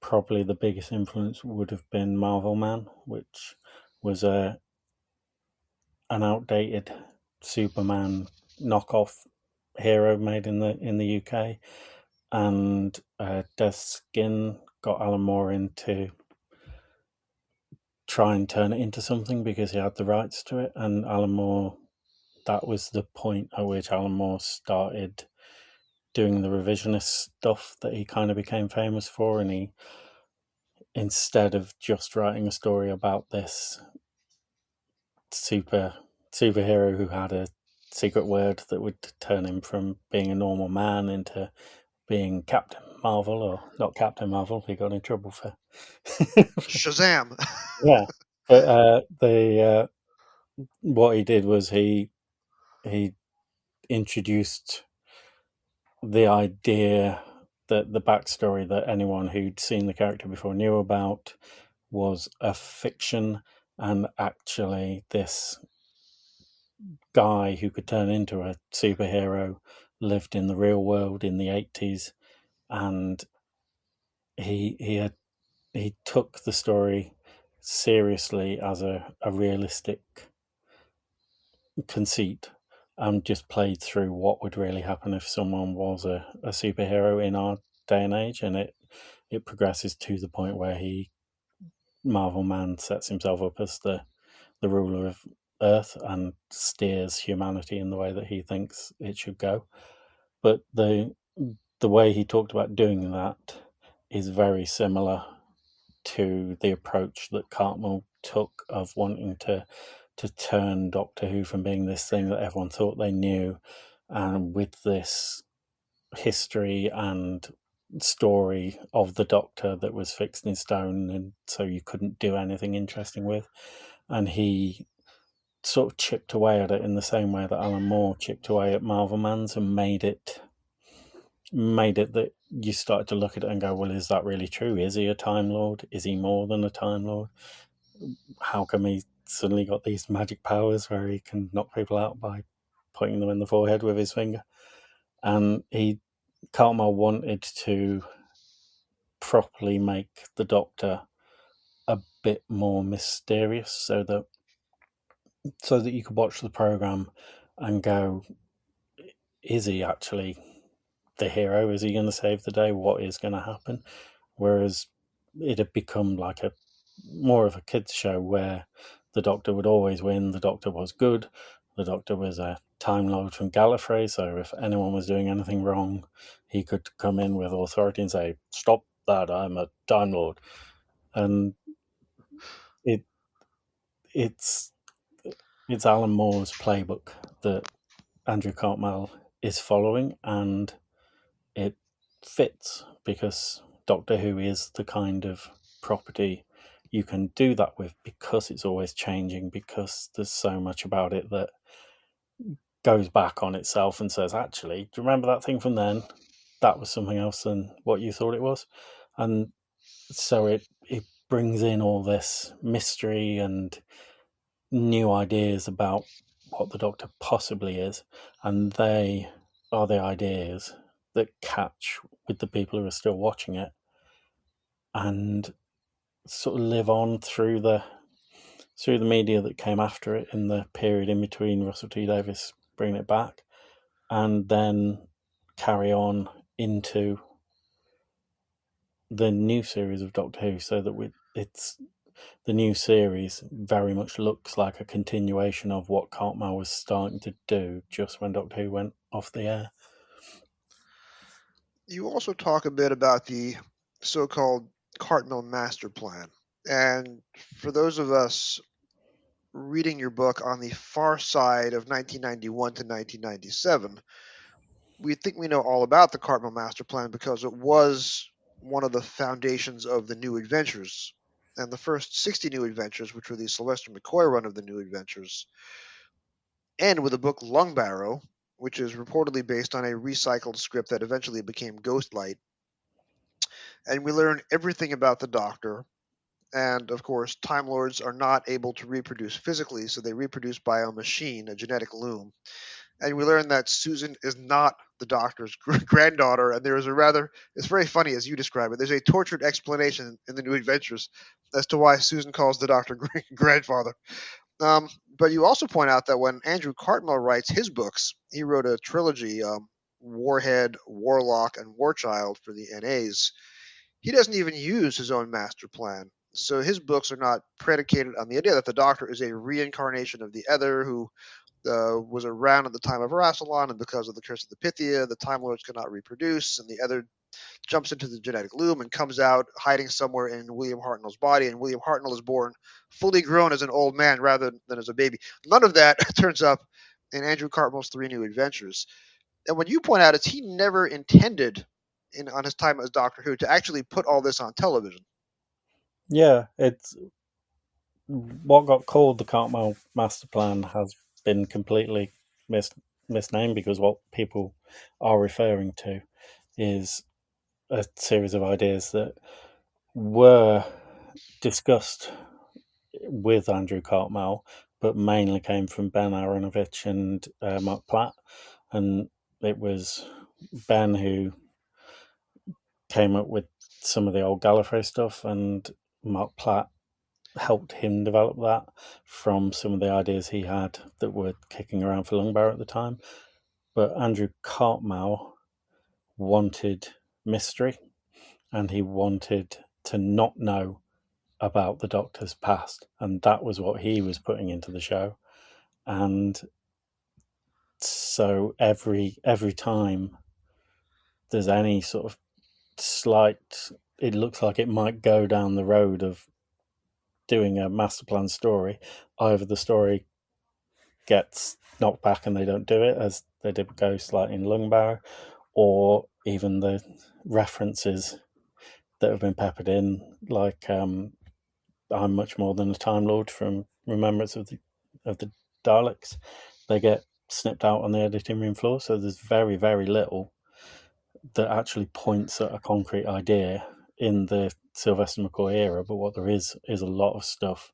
probably the biggest influence would have been Marvel Man, which was an outdated Superman knockoff hero made in the UK, and Death Skin got Alan Moore into try and turn it into something because he had the rights to it, and Alan Moore. That was the point at which Alan Moore started doing the revisionist stuff that he kind of became famous for, and he, instead of just writing a story about this superhero who had a secret word that would turn him from being a normal man into being Captain Marvel, or not Captain Marvel, he got in trouble for Shazam! yeah. But the what he did was he introduced the idea that the backstory that anyone who'd seen the character before knew about was a fiction, and actually this guy who could turn into a superhero lived in the real world in the 80s, and he took the story seriously as a realistic conceit, and just played through what would really happen if someone was a superhero in our day and age, and it progresses to the point where Marvel Man sets himself up as the ruler of Earth and steers humanity in the way that he thinks it should go. But the way he talked about doing that is very similar to the approach that Cartmel took of wanting to turn Doctor Who from being this thing that everyone thought they knew, and with this history and story of the Doctor that was fixed in stone, and so you couldn't do anything interesting with. And he sort of chipped away at it in the same way that Alan Moore chipped away at Marvel Man's, and made it that you started to look at it and go, well, is that really true? Is he a Time Lord? Is he more than a Time Lord? How come he suddenly got these magic powers where he can knock people out by pointing them in the forehead with his finger? And Cartmel wanted to properly make the Doctor a bit more mysterious, so that you could watch the program and go, is he actually the hero? Is he going to save the day? What is going to happen? Whereas it had become like a more of a kids show where the Doctor would always win. The Doctor was good. The Doctor was a Time Lord from Gallifrey, so if anyone was doing anything wrong, he could come in with authority and say, "Stop that! I'm a Time Lord." And it's Alan Moore's playbook that Andrew Cartmel is following, and it fits because Doctor Who is the kind of property you can do that with, because it's always changing, because there's so much about it that goes back on itself and says, actually, do you remember that thing from then? That was something else than what you thought it was. And so it brings in all this mystery and new ideas about what the Doctor possibly is, and they are the ideas that catch with the people who are still watching it and sort of live on through the media that came after it in the period in between Russell T Davies bringing it back, and then carry on into the new series of Doctor Who, so that it's the new series very much looks like a continuation of what Cartmel was starting to do just when Doctor Who went off the air. You also talk a bit about the so-called Cartmel master plan. And for those of us reading your book on the far side of 1991 to 1997, we think we know all about the Cartmel master plan because it was one of the foundations of the New Adventures and the first 60 New Adventures, which were the Sylvester McCoy run of the New Adventures, end with the book Lungbarrow, which is reportedly based on a recycled script that eventually became Ghostlight. And we learn everything about the Doctor. And of course, Time Lords are not able to reproduce physically, so they reproduce by a machine, a genetic loom. And we learn that Susan is not the Doctor's granddaughter, and there is it's very funny as you describe it. There's a tortured explanation in the New Adventures as to why Susan calls the Doctor grandfather. But you also point out that when Andrew Cartmel writes his books, he wrote a trilogy, Warhead, Warlock, and Warchild for the NAs. He doesn't even use his own master plan. So his books are not predicated on the idea that the Doctor is a reincarnation of the Other who was around at the time of Rassilon, and because of the Curse of the Pythia, the Time Lords cannot reproduce, and the Other jumps into the genetic loom and comes out hiding somewhere in William Hartnell's body, and William Hartnell is born fully grown as an old man rather than as a baby. None of that turns up in Andrew Cartmel's 3 New Adventures. And what you point out is he never intended, on his time as Doctor Who, to actually put all this on television. Yeah, it's what got called the Cartmel Master Plan has been completely misnamed, because what people are referring to is a series of ideas that were discussed with Andrew Cartmel, but mainly came from Ben Aronovich and Mark Platt. And it was Ben who came up with some of the old Gallifrey stuff, and Mark Platt helped him develop that from some of the ideas he had that were kicking around for Lungbarrow at the time. But Andrew Cartmel wanted mystery, and he wanted to not know about the Doctor's past, and that was what he was putting into the show. And so every time there's any sort of slight, it looks like it might go down the road of doing a master plan story, either the story gets knocked back and they don't do it, as they did with Ghostlight in Lungbarrow, or even the references that have been peppered in, like I'm much more than a Time Lord from Remembrance of the Daleks. They get snipped out on the editing room floor, so there's very, very little that actually points at a concrete idea in the Sylvester McCoy era. But what there is a lot of stuff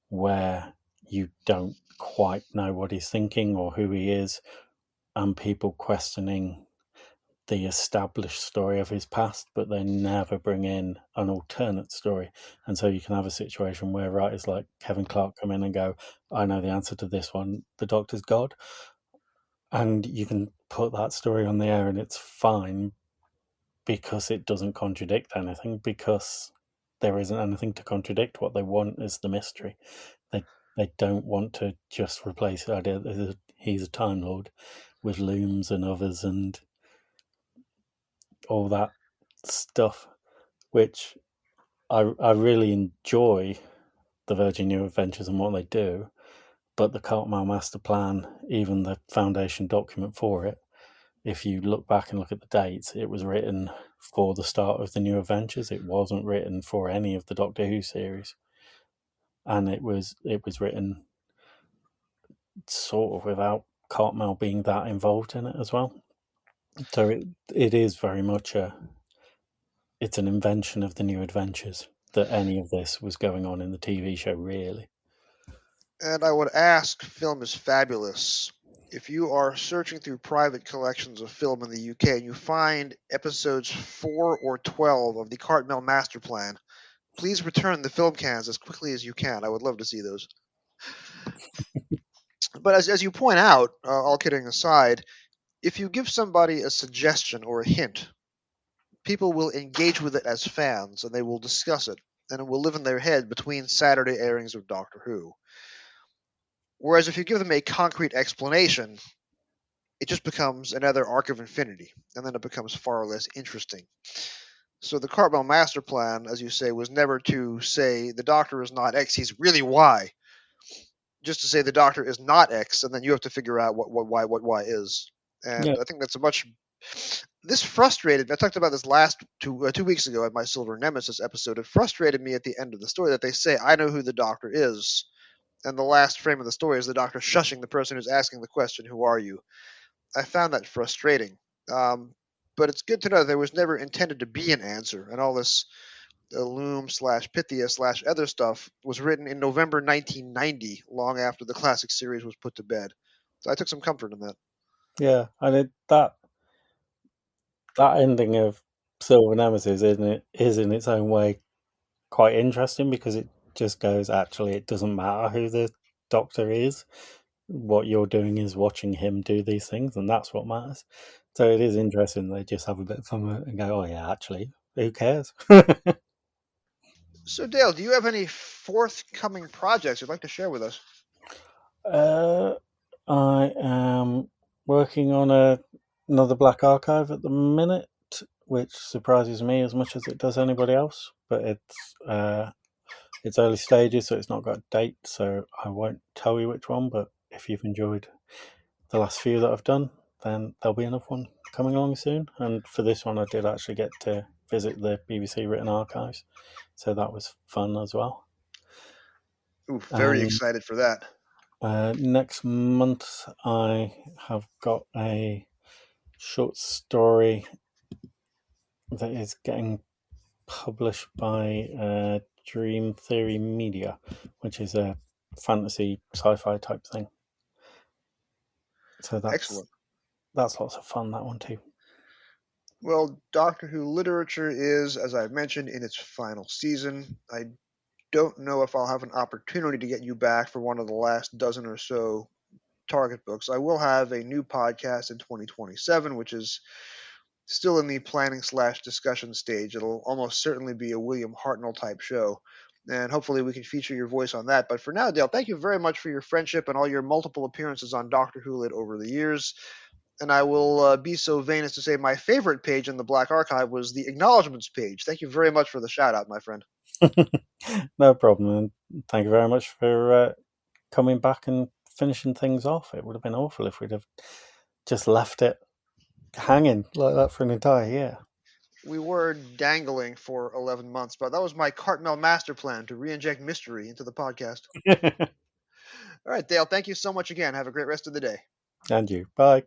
where you don't quite know what he's thinking or who he is, and people questioning the established story of his past, but they never bring in an alternate story. And so you can have a situation where writers like Kevin Clark come in and go, I know the answer to this one, the Doctor's God. And you can put that story on the air and it's fine, because it doesn't contradict anything, because there isn't anything to contradict. What they want is the mystery. They don't want to just replace the idea that he's a Time Lord with looms and others and all that stuff, which I really enjoy the Virgin New Adventures and what they do, but the Cartmel Master Plan, even the foundation document for it, if you look back and look at the dates, it was written for the start of the New Adventures. It wasn't written for any of the Doctor Who series, and it was written sort of without Cartmel being that involved in it as well. So it is very much it's an invention of the New Adventures that any of this was going on in the TV show, really. And I would ask Film is Fabulous, if you are searching through private collections of film in the UK and you find episodes 4 or 12 of the Cartmel Master Plan, please return the film cans as quickly as you can. I would love to see those. But as you point out, all kidding aside, if you give somebody a suggestion or a hint, people will engage with it as fans and they will discuss it, and it will live in their head between Saturday airings of Doctor Who. Whereas if you give them a concrete explanation, it just becomes another arc of infinity, and then it becomes far less interesting. So the Cartmel Master Plan, as you say, was never to say the Doctor is not X, he's really Y. Just to say the Doctor is not X, and then you have to figure out what Y is. And Yeah. I think that's a much this frustrated me. I talked about this last 2 weeks ago at my Silver Nemesis episode. It frustrated me at the end of the story that they say, I know who the Doctor is. And the last frame of the story is the Doctor shushing the person who's asking the question, who are you? I found that frustrating. But it's good to know there was never intended to be an answer, and all this Loom/Pythia/other stuff was written in November 1990, long after the classic series was put to bed. So I took some comfort in that. Yeah, and that ending of Silver Nemesis is in its own way quite interesting, because it just goes, actually, it doesn't matter who the Doctor is. What you're doing is watching him do these things, and that's what matters. So it is interesting. They just have a bit of fun with it and go, oh yeah, actually, who cares? So, Dale, do you have any forthcoming projects you'd like to share with us? I am working on another Black Archive at the minute, which surprises me as much as it does anybody else. But it's early stages, so it's not got a date, so I won't tell you which one. But if you've enjoyed the last few that I've done, then there'll be another one coming along soon. And for this one, I did actually get to visit the BBC Written Archives, so that was fun as well. Ooh, very excited for that. Next month, I have got a short story that is getting published by Dream Theory Media, which is a fantasy sci-fi type thing. So Excellent. That's lots of fun, that one too. Well, Doctor Who literature is, as I've mentioned, in its final season. I don't know if I'll have an opportunity to get you back for one of the last dozen or so Target books. I will have a new podcast in 2027, which is still in the planning/discussion stage. It'll almost certainly be a William Hartnell type show, and hopefully we can feature your voice on that. But for now, Dale, thank you very much for your friendship and all your multiple appearances on Doctor Who Lit over the years. And I will be so vain as to say my favorite page in the Black Archive was the acknowledgements page. Thank you very much for the shout out, my friend. No problem. And thank you very much for coming back and finishing things off. It would have been awful if we'd have just left it hanging like that for an entire year. We were dangling for 11 months, but that was my Cartmel master plan to re-inject mystery into the podcast. All right, Dale, thank you so much again. Have a great rest of the day. And you. Bye.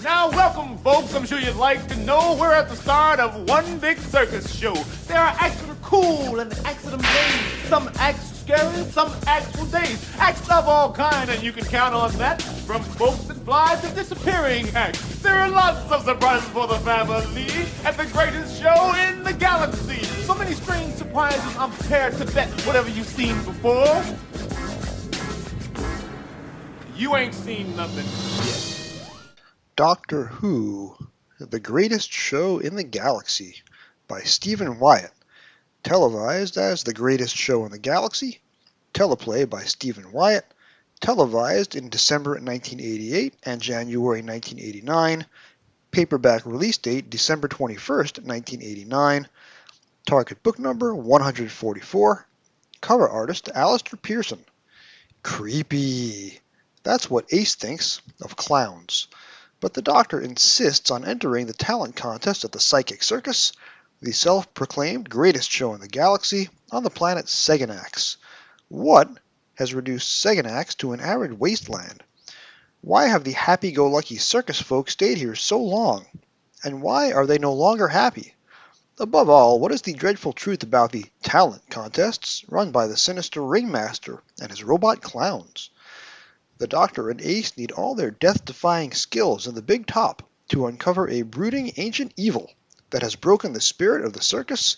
Now, welcome, folks. I'm sure you'd like to know we're at the start of one big circus show. There are acts that are cool and acts that are mean. Some acts scary, some acts for days. Acts of all kind, and you can count on that. From folks that fly to disappearing acts. There are lots of surprises for the family at the greatest show in the galaxy. So many strange surprises, I'm prepared to bet whatever you've seen before. You ain't seen nothing yet. Doctor Who, The Greatest Show in the Galaxy by Stephen Wyatt. Televised as The Greatest Show in the Galaxy. Teleplay by Stephen Wyatt. Televised in December 1988 and January 1989. Paperback release date December 21st, 1989. Target book number 144. Cover artist Alister Pearson. Creepy. That's what Ace thinks of clowns. But the Doctor insists on entering the talent contest at the Psychic Circus, the self-proclaimed greatest show in the galaxy, on the planet Seganax. What has reduced Seganax to an arid wasteland? Why have the happy-go-lucky circus folk stayed here so long? And why are they no longer happy? Above all, what is the dreadful truth about the talent contests run by the sinister ringmaster and his robot clowns? The Doctor and Ace need all their death-defying skills in the big top to uncover a brooding ancient evil that has broken the spirit of the circus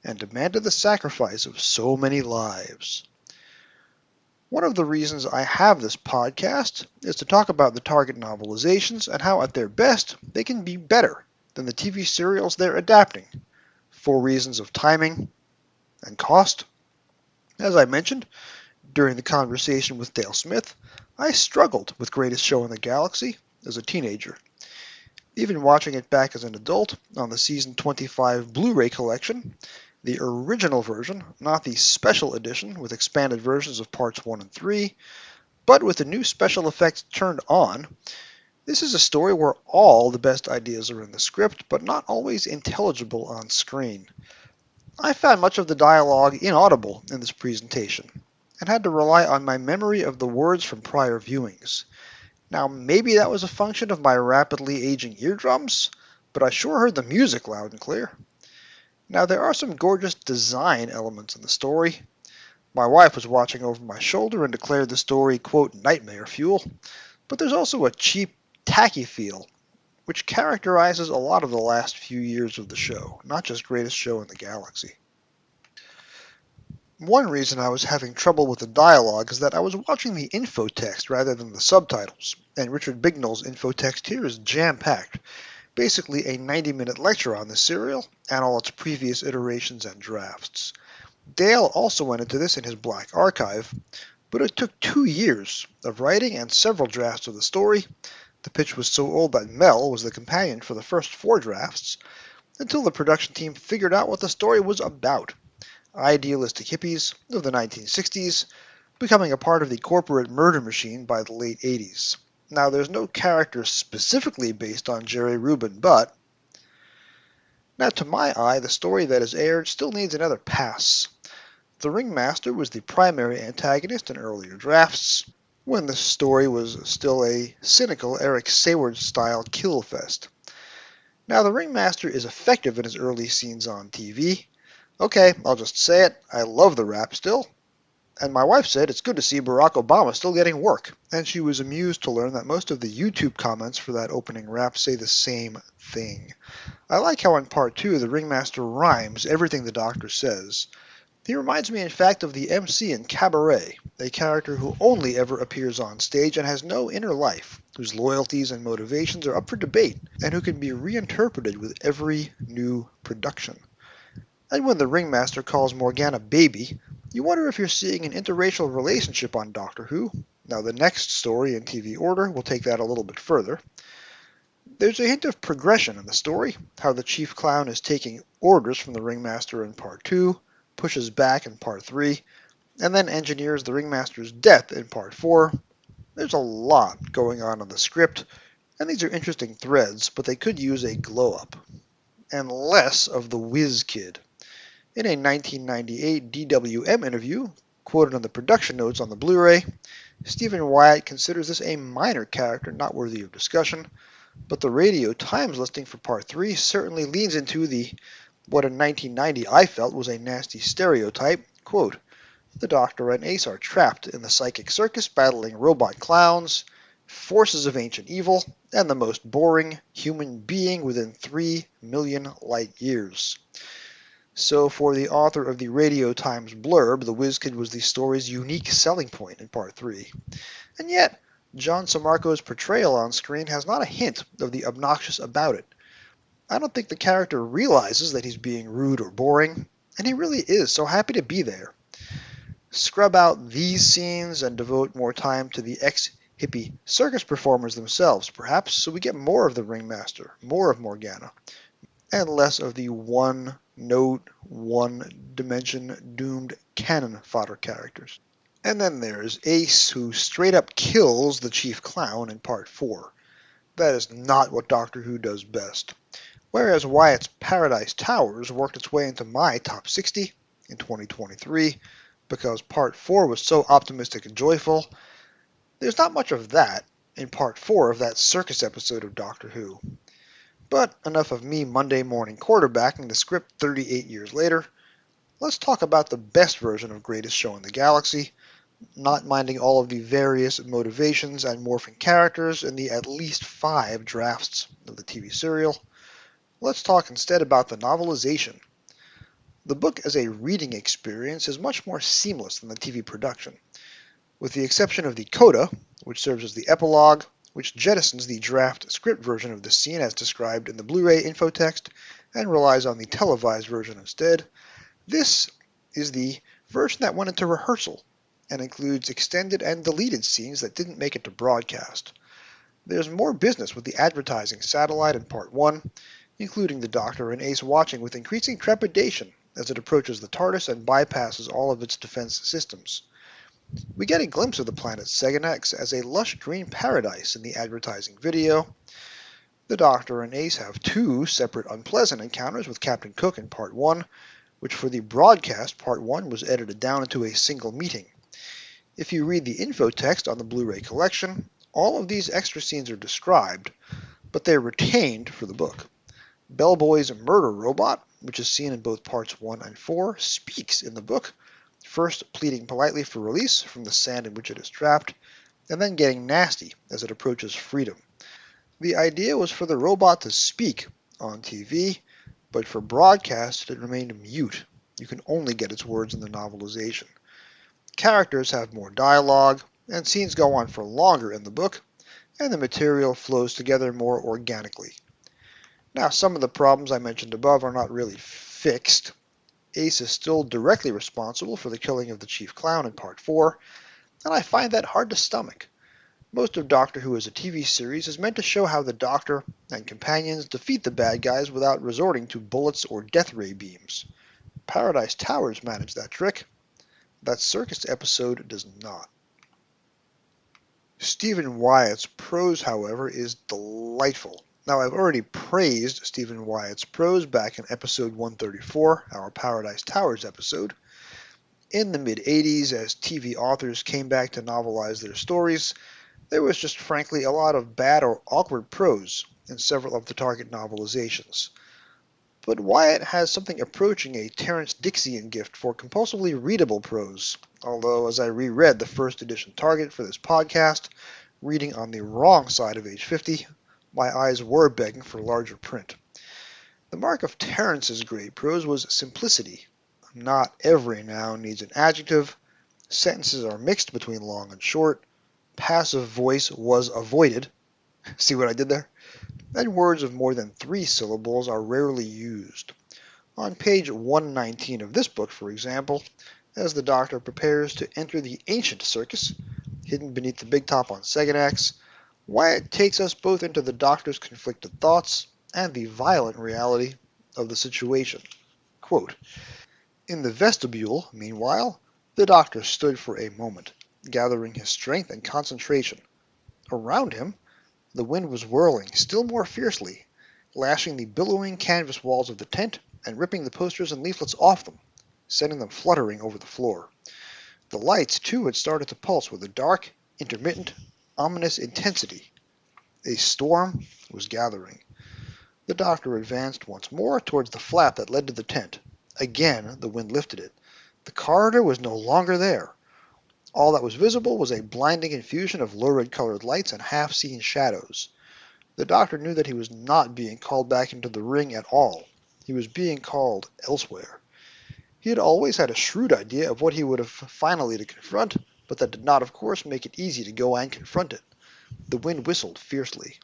and demanded the sacrifice of so many lives. One of the reasons I have this podcast is to talk about the Target novelizations and how at their best they can be better than the TV serials they're adapting, for reasons of timing and cost. As I mentioned during the conversation with Dale Smith, I struggled with Greatest Show in the Galaxy as a teenager. Even watching it back as an adult on the Season 25 Blu-ray collection, the original version, not the special edition with expanded versions of Parts 1 and 3, But with the new special effects turned on, this is a story where all the best ideas are in the script, but not always intelligible on screen. I found much of the dialogue inaudible in this presentation, and had to rely on my memory of the words from prior viewings. Now, maybe that was a function of my rapidly aging eardrums, but I sure heard the music loud and clear. Now, there are some gorgeous design elements in the story. My wife was watching over my shoulder and declared the story, quote, nightmare fuel, but there's also a cheap, tacky feel, which characterizes a lot of the last few years of the show, not just greatest show in the galaxy. One reason I was having trouble with the dialogue is that I was watching the infotext rather than the subtitles, and Richard Bignall's infotext here is jam-packed, basically a 90-minute lecture on the serial and all its previous iterations and drafts. Dale also went into this in his Black Archive, but it took 2 years of writing and several drafts of the story. The pitch was so old that Mel was the companion for the first 4 drafts, until the production team figured out what the story was about. Idealistic hippies of the 1960s becoming a part of the corporate murder machine by the late 80s. Now, there's no character specifically based on Jerry Rubin, but now to my eye, the story that is aired still needs another pass. The ringmaster was the primary antagonist in earlier drafts, when the story was still a cynical Eric Sayward-style kill fest. Now, the ringmaster is effective in his early scenes on TV. Okay, I'll just say it, I love the rap still. And my wife said it's good to see Barack Obama still getting work, and she was amused to learn that most of the YouTube comments for that opening rap say the same thing. I like how in part 2 the ringmaster rhymes everything the doctor says. He reminds me in fact of the MC in Cabaret, a character who only ever appears on stage and has no inner life, whose loyalties and motivations are up for debate, and who can be reinterpreted with every new production. And when the ringmaster calls Morgana baby, you wonder if you're seeing an interracial relationship on Doctor Who. Now, the next story in TV order will take that a little bit further. There's a hint of progression in the story, how the chief clown is taking orders from the ringmaster in part 2, pushes back in part 3, and then engineers the ringmaster's death in part 4. There's a lot going on in the script, and these are interesting threads, but they could use a glow-up. And less of the whiz kid. In a 1998 DWM interview, quoted on the production notes on the Blu-ray, Stephen Wyatt considers this a minor character not worthy of discussion, but the Radio Times listing for Part 3 certainly leans into what in 1990 I felt was a nasty stereotype, quote, the Doctor and Ace are trapped in the psychic circus battling robot clowns, forces of ancient evil, and the most boring human being within 3 million light years. So for the author of the Radio Times blurb, the WizKid was the story's unique selling point in Part 3. And yet, John Samarco's portrayal on screen has not a hint of the obnoxious about it. I don't think the character realizes that he's being rude or boring, and he really is so happy to be there. Scrub out these scenes and devote more time to the ex-hippie circus performers themselves, perhaps, so we get more of the ringmaster, more of Morgana, and less of the one-note, one-dimension doomed cannon fodder characters. And then there's Ace, who straight up kills the chief clown in Part 4. That is not what Doctor Who does best. Whereas Wyatt's Paradise Towers worked its way into my top 60 in 2023, because Part 4 was so optimistic and joyful, there's not much of that in Part 4 of that circus episode of Doctor Who. But enough of me Monday morning quarterbacking the script 38 years later. Let's talk about the best version of Greatest Show in the Galaxy, not minding all of the various motivations and morphing characters in the at least 5 drafts of the TV serial. Let's talk instead about the novelization. The book as a reading experience is much more seamless than the TV production, with the exception of the coda, which serves as the epilogue, which jettisons the draft script version of the scene as described in the Blu-ray infotext and relies on the televised version instead. This is the version that went into rehearsal and includes extended and deleted scenes that didn't make it to broadcast. There's more business with the advertising satellite in Part 1, including the Doctor and Ace watching with increasing trepidation as it approaches the TARDIS and bypasses all of its defense systems. We get a glimpse of the planet Seganex as a lush green paradise in the advertising video. The Doctor and Ace have two separate unpleasant encounters with Captain Cook in Part 1, which for the broadcast Part 1 was edited down into a single meeting. If you read the info text on the Blu-ray collection, all of these extra scenes are described, but they're retained for the book. Bellboy's murder robot, which is seen in both Parts 1 and 4, speaks in the book, first pleading politely for release from the sand in which it is trapped, and then getting nasty as it approaches freedom. The idea was for the robot to speak on TV, but for broadcast it remained mute. You can only get its words in the novelization. Characters have more dialogue, and scenes go on for longer in the book, and the material flows together more organically. Now, some of the problems I mentioned above are not really fixed. Ace is still directly responsible for the killing of the Chief Clown in Part 4, and I find that hard to stomach. Most of Doctor Who as a TV series is meant to show how the Doctor and companions defeat the bad guys without resorting to bullets or death ray beams. Paradise Towers manage that trick. That circus episode does not. Stephen Wyatt's prose, however, is delightful. Now, I've already praised Stephen Wyatt's prose back in episode 134, our Paradise Towers episode. In the mid-80s, as TV authors came back to novelize their stories, there was just frankly a lot of bad or awkward prose in several of the target novelizations. But Wyatt has something approaching a Terence Dicksian gift for compulsively readable prose, although as I reread the first edition Target for this podcast, reading on the wrong side of age 50, my eyes were begging for larger print. The mark of Terence's great prose was simplicity. Not every noun needs an adjective, sentences are mixed between long and short, passive voice was avoided, see what I did there? And words of more than 3 syllables are rarely used. On page 119 of this book, for example, as the Doctor prepares to enter the ancient circus, hidden beneath the big top on Seganex, Wyatt takes us both into the Doctor's conflicted thoughts and the violent reality of the situation. Quote, "In the vestibule, meanwhile, the Doctor stood for a moment, gathering his strength and concentration. Around him, the wind was whirling still more fiercely, lashing the billowing canvas walls of the tent and ripping the posters and leaflets off them, sending them fluttering over the floor. The lights, too, had started to pulse with a dark, intermittent, ominous intensity. A storm was gathering. The Doctor advanced once more towards the flap that led to the tent. Again the wind lifted it. The corridor was no longer there. All that was visible was a blinding infusion of lurid-colored lights and half-seen shadows. The Doctor knew that he was not being called back into the ring at all. He was being called elsewhere. He had always had a shrewd idea of what he would have finally to confront, but that did not, of course, make it easy to go and confront it. The wind whistled fiercely.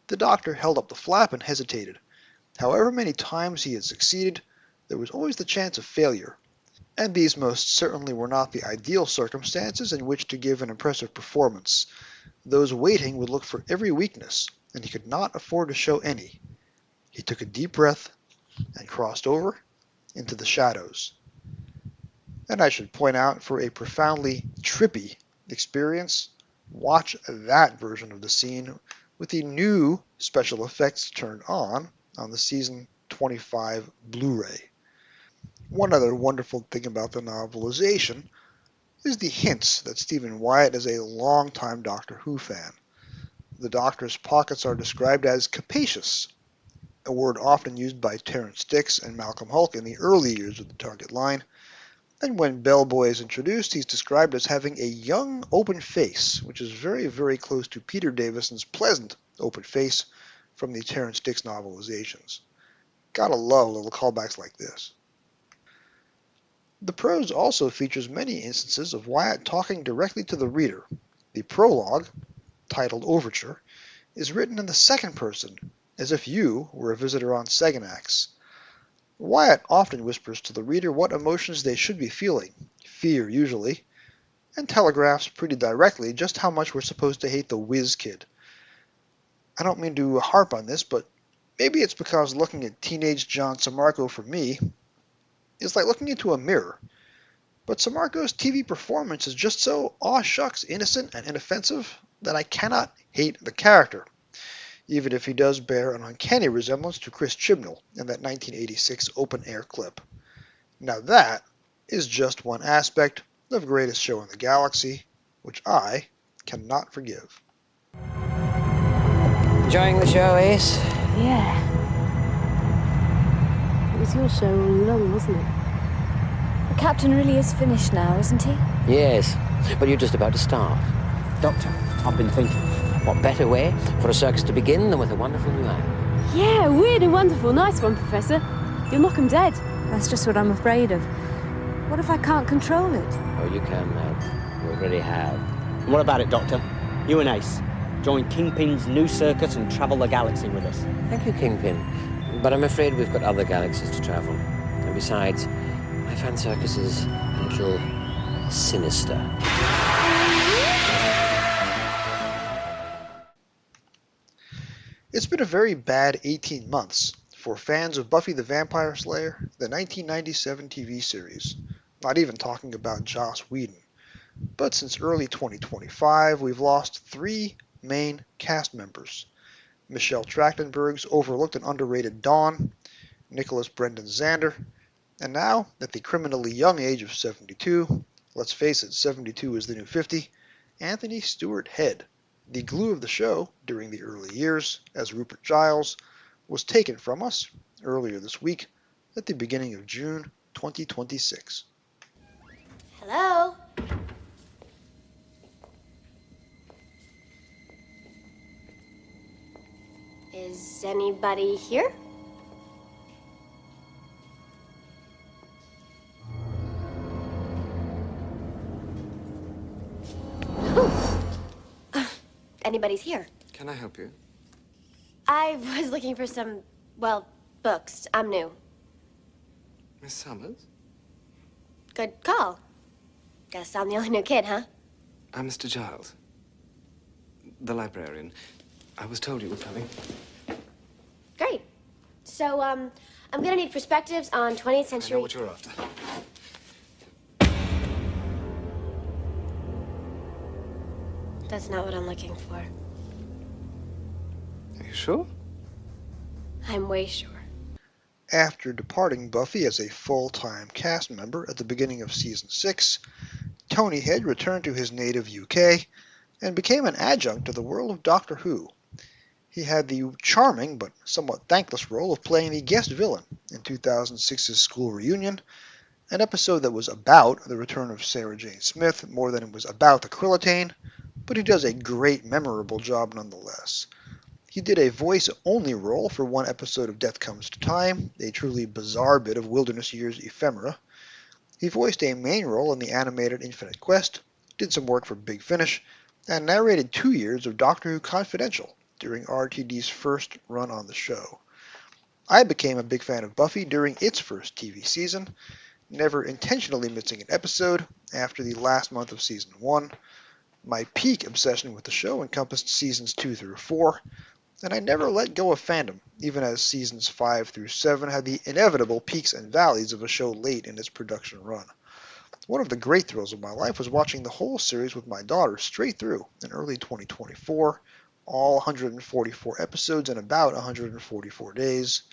The Doctor held up the flap and hesitated. However many times he had succeeded, there was always the chance of failure. And these most certainly were not the ideal circumstances in which to give an impressive performance. Those waiting would look for every weakness, and he could not afford to show any. He took a deep breath and crossed over into the shadows. And I should point out, for a profoundly trippy experience, watch that version of the scene with the new special effects turned on the Season 25 Blu-ray. One other wonderful thing about the novelization is the hints that Stephen Wyatt is a longtime Doctor Who fan. The Doctor's pockets are described as capacious, a word often used by Terence Dicks and Malcolm Hulke in the early years of the Target line, and when Bellboy is introduced, he's described as having a young, open face, which is very, very close to Peter Davison's pleasant, open face from the Terence Dicks novelizations. Gotta love little callbacks like this. The prose also features many instances of Wyatt talking directly to the reader. The prologue, titled Overture, is written in the second person, as if you were a visitor on Seganex. Wyatt often whispers to the reader what emotions they should be feeling, fear usually, and telegraphs pretty directly just how much we're supposed to hate the whiz kid. I don't mean to harp on this, but maybe it's because looking at teenage John Samarco for me is like looking into a mirror. But Samarco's TV performance is just so aw-shucks innocent and inoffensive that I cannot hate the character, even if he does bear an uncanny resemblance to Chris Chibnall in that 1986 open-air clip. Now that is just one aspect of Greatest Show in the Galaxy, which I cannot forgive. Enjoying the show, Ace? Yeah. It was your show all along, wasn't it? The captain really is finished now, isn't he? Yes, but you're just about to start. Doctor, I've been thinking. What better way for a circus to begin than with a wonderful new act? Yeah, weird and wonderful. Nice one, Professor. You'll knock 'em dead. That's just what I'm afraid of. What if I can't control it? Oh, you can now. You already have. And what about it, Doctor? You and Ace. Join Kingpin's new circus and travel the galaxy with us. Thank you, Kingpin. But I'm afraid we've got other galaxies to travel. And besides, I find circuses a little sinister. It's been a very bad 18 months for fans of Buffy the Vampire Slayer, the 1997 TV series, not even talking about Joss Whedon. But since early 2025, we've lost 3 main cast members. Michelle Trachtenberg's overlooked and underrated Dawn, Nicholas Brendan Xander, and now, at the criminally young age of 72, let's face it, 72 is the new 50, Anthony Stewart Head, the glue of the show during the early years, as Rupert Giles, was taken from us earlier this week at the beginning of June 2026. Hello? Is anybody here? Anybody's here. Can I help you? I was looking for some, well, books. I'm new. Miss Summers? Good call. Guess I'm the only new kid, huh? I'm Mr. Giles, the librarian. I was told you were coming. Great. So, I'm gonna need perspectives on 20th century... I know what you're after. That's not what I'm looking for. Are you sure? I'm way sure. After departing Buffy as a full-time cast member at the beginning of Season 6, Tony Head returned to his native UK and became an adjunct to the world of Doctor Who. He had the charming but somewhat thankless role of playing the guest villain in 2006's School Reunion, an episode that was about the return of Sarah Jane Smith more than it was about the Krillitane, but he does a great, memorable job nonetheless. He did a voice-only role for one episode of Death Comes to Time, a truly bizarre bit of Wilderness Years ephemera. He voiced a main role in the animated Infinite Quest, did some work for Big Finish, and narrated 2 years of Doctor Who Confidential during RTD's first run on the show. I became a big fan of Buffy during its first TV season, never intentionally missing an episode after the last month of Season 1. My peak obsession with the show encompassed Seasons 2 through 4, and I never let go of fandom, even as Seasons 5 through 7 had the inevitable peaks and valleys of a show late in its production run. One of the great thrills of my life was watching the whole series with my daughter straight through in early 2024, all 144 episodes in about 144 days.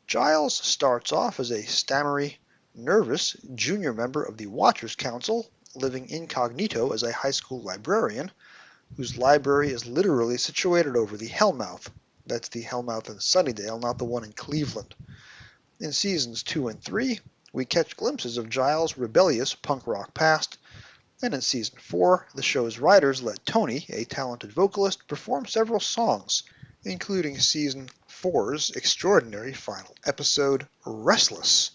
Giles starts off as a stammery, nervous junior member of the Watchers Council, living incognito as a high school librarian, whose library is literally situated over the Hellmouth. That's the Hellmouth in Sunnydale, not the one in Cleveland. In Seasons 2 and 3, we catch glimpses of Giles' rebellious punk rock past, and in Season 4, the show's writers let Tony, a talented vocalist, perform several songs, including Season 4's extraordinary final episode, Restless,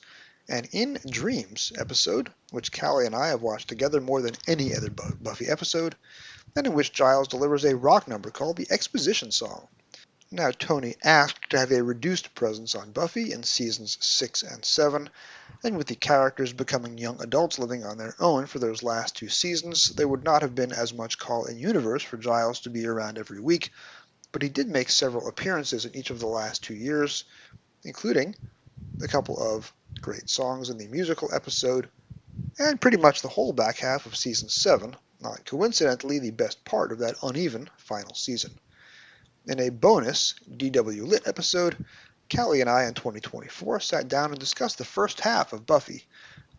an In Dreams episode, which Callie and I have watched together more than any other Buffy episode, and in which Giles delivers a rock number called the Exposition Song. Now, Tony asked to have a reduced presence on Buffy in Seasons 6 and 7, and with the characters becoming young adults living on their own for those last 2 seasons, there would not have been as much call in universe for Giles to be around every week, but he did make several appearances in each of the last 2 years, including a couple of great songs in the musical episode and pretty much the whole back half of Season 7, not coincidentally the best part of that uneven final season. In a bonus DW Lit episode, Callie and I in 2024 sat down and discussed the first half of Buffy.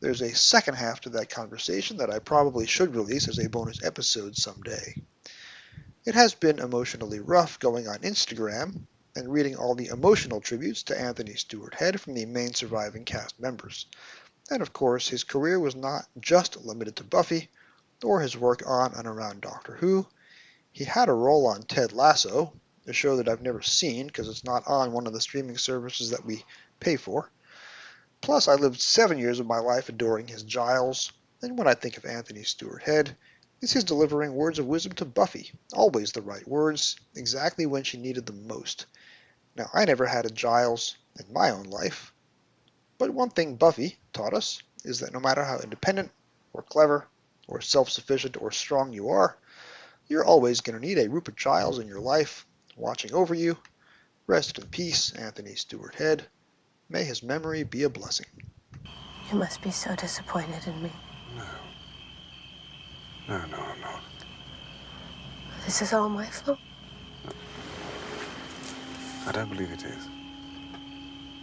There's a second half to that conversation that I probably should release as a bonus episode someday. It has been emotionally rough going on Instagram and reading all the emotional tributes to Anthony Stewart Head from the main surviving cast members. And of course, his career was not just limited to Buffy, or his work on and around Doctor Who. He had a role on Ted Lasso, a show that I've never seen because it's not on one of the streaming services that we pay for. Plus, I lived 7 years of my life adoring his Giles, and when I think of Anthony Stewart Head, it's his delivering words of wisdom to Buffy, always the right words, exactly when she needed them most. Now, I never had a Giles in my own life, but one thing Buffy taught us is that no matter how independent, or clever, or self-sufficient, or strong you are, you're always going to need a Rupert Giles in your life, watching over you. Rest in peace, Anthony Stewart Head. May his memory be a blessing. You must be so disappointed in me. No, I'm not. This is all my fault. I don't believe it is.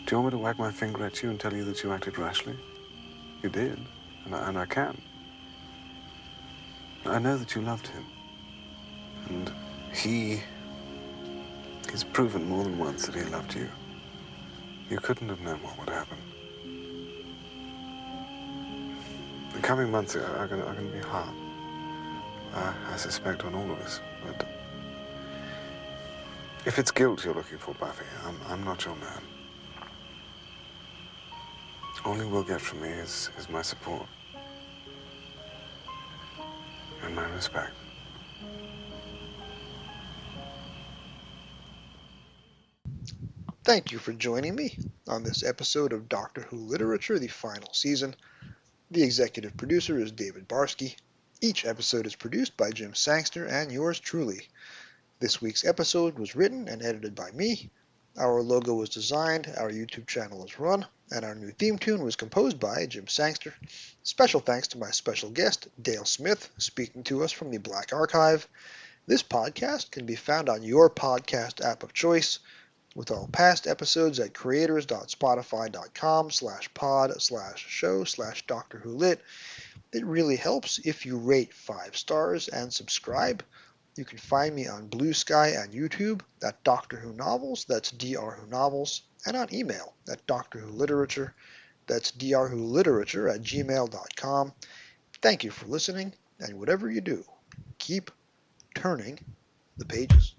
Do you want me to wag my finger at you and tell you that you acted rashly? You did, and I can. I know that you loved him. And he's proven more than once that he loved you. You couldn't have known what would happen. The coming months are going to be hard. I suspect on all of us, but if it's guilt you're looking for, Buffy, I'm not your man. All you will get from me is my support and my respect. Thank you for joining me on this episode of Doctor Who Literature, the final season. The executive producer is David Barsky. Each episode is produced by Jim Sangster and yours truly. This week's episode was written and edited by me. Our logo was designed, our YouTube channel is run, and our new theme tune was composed by Jim Sangster. Special thanks to my special guest, Dale Smith, speaking to us from the Black Archive. This podcast can be found on your podcast app of choice, with all past episodes at creators.spotify.com/pod/show/Doctor Who Lit. It really helps if you rate 5 stars and subscribe. You can find me on Blue Sky and YouTube at Doctor Who Novels, that's Dr. Who Novels, and on email at Doctor Who Literature, that's drwholiterature@gmail.com. Thank you for listening, and whatever you do, keep turning the pages.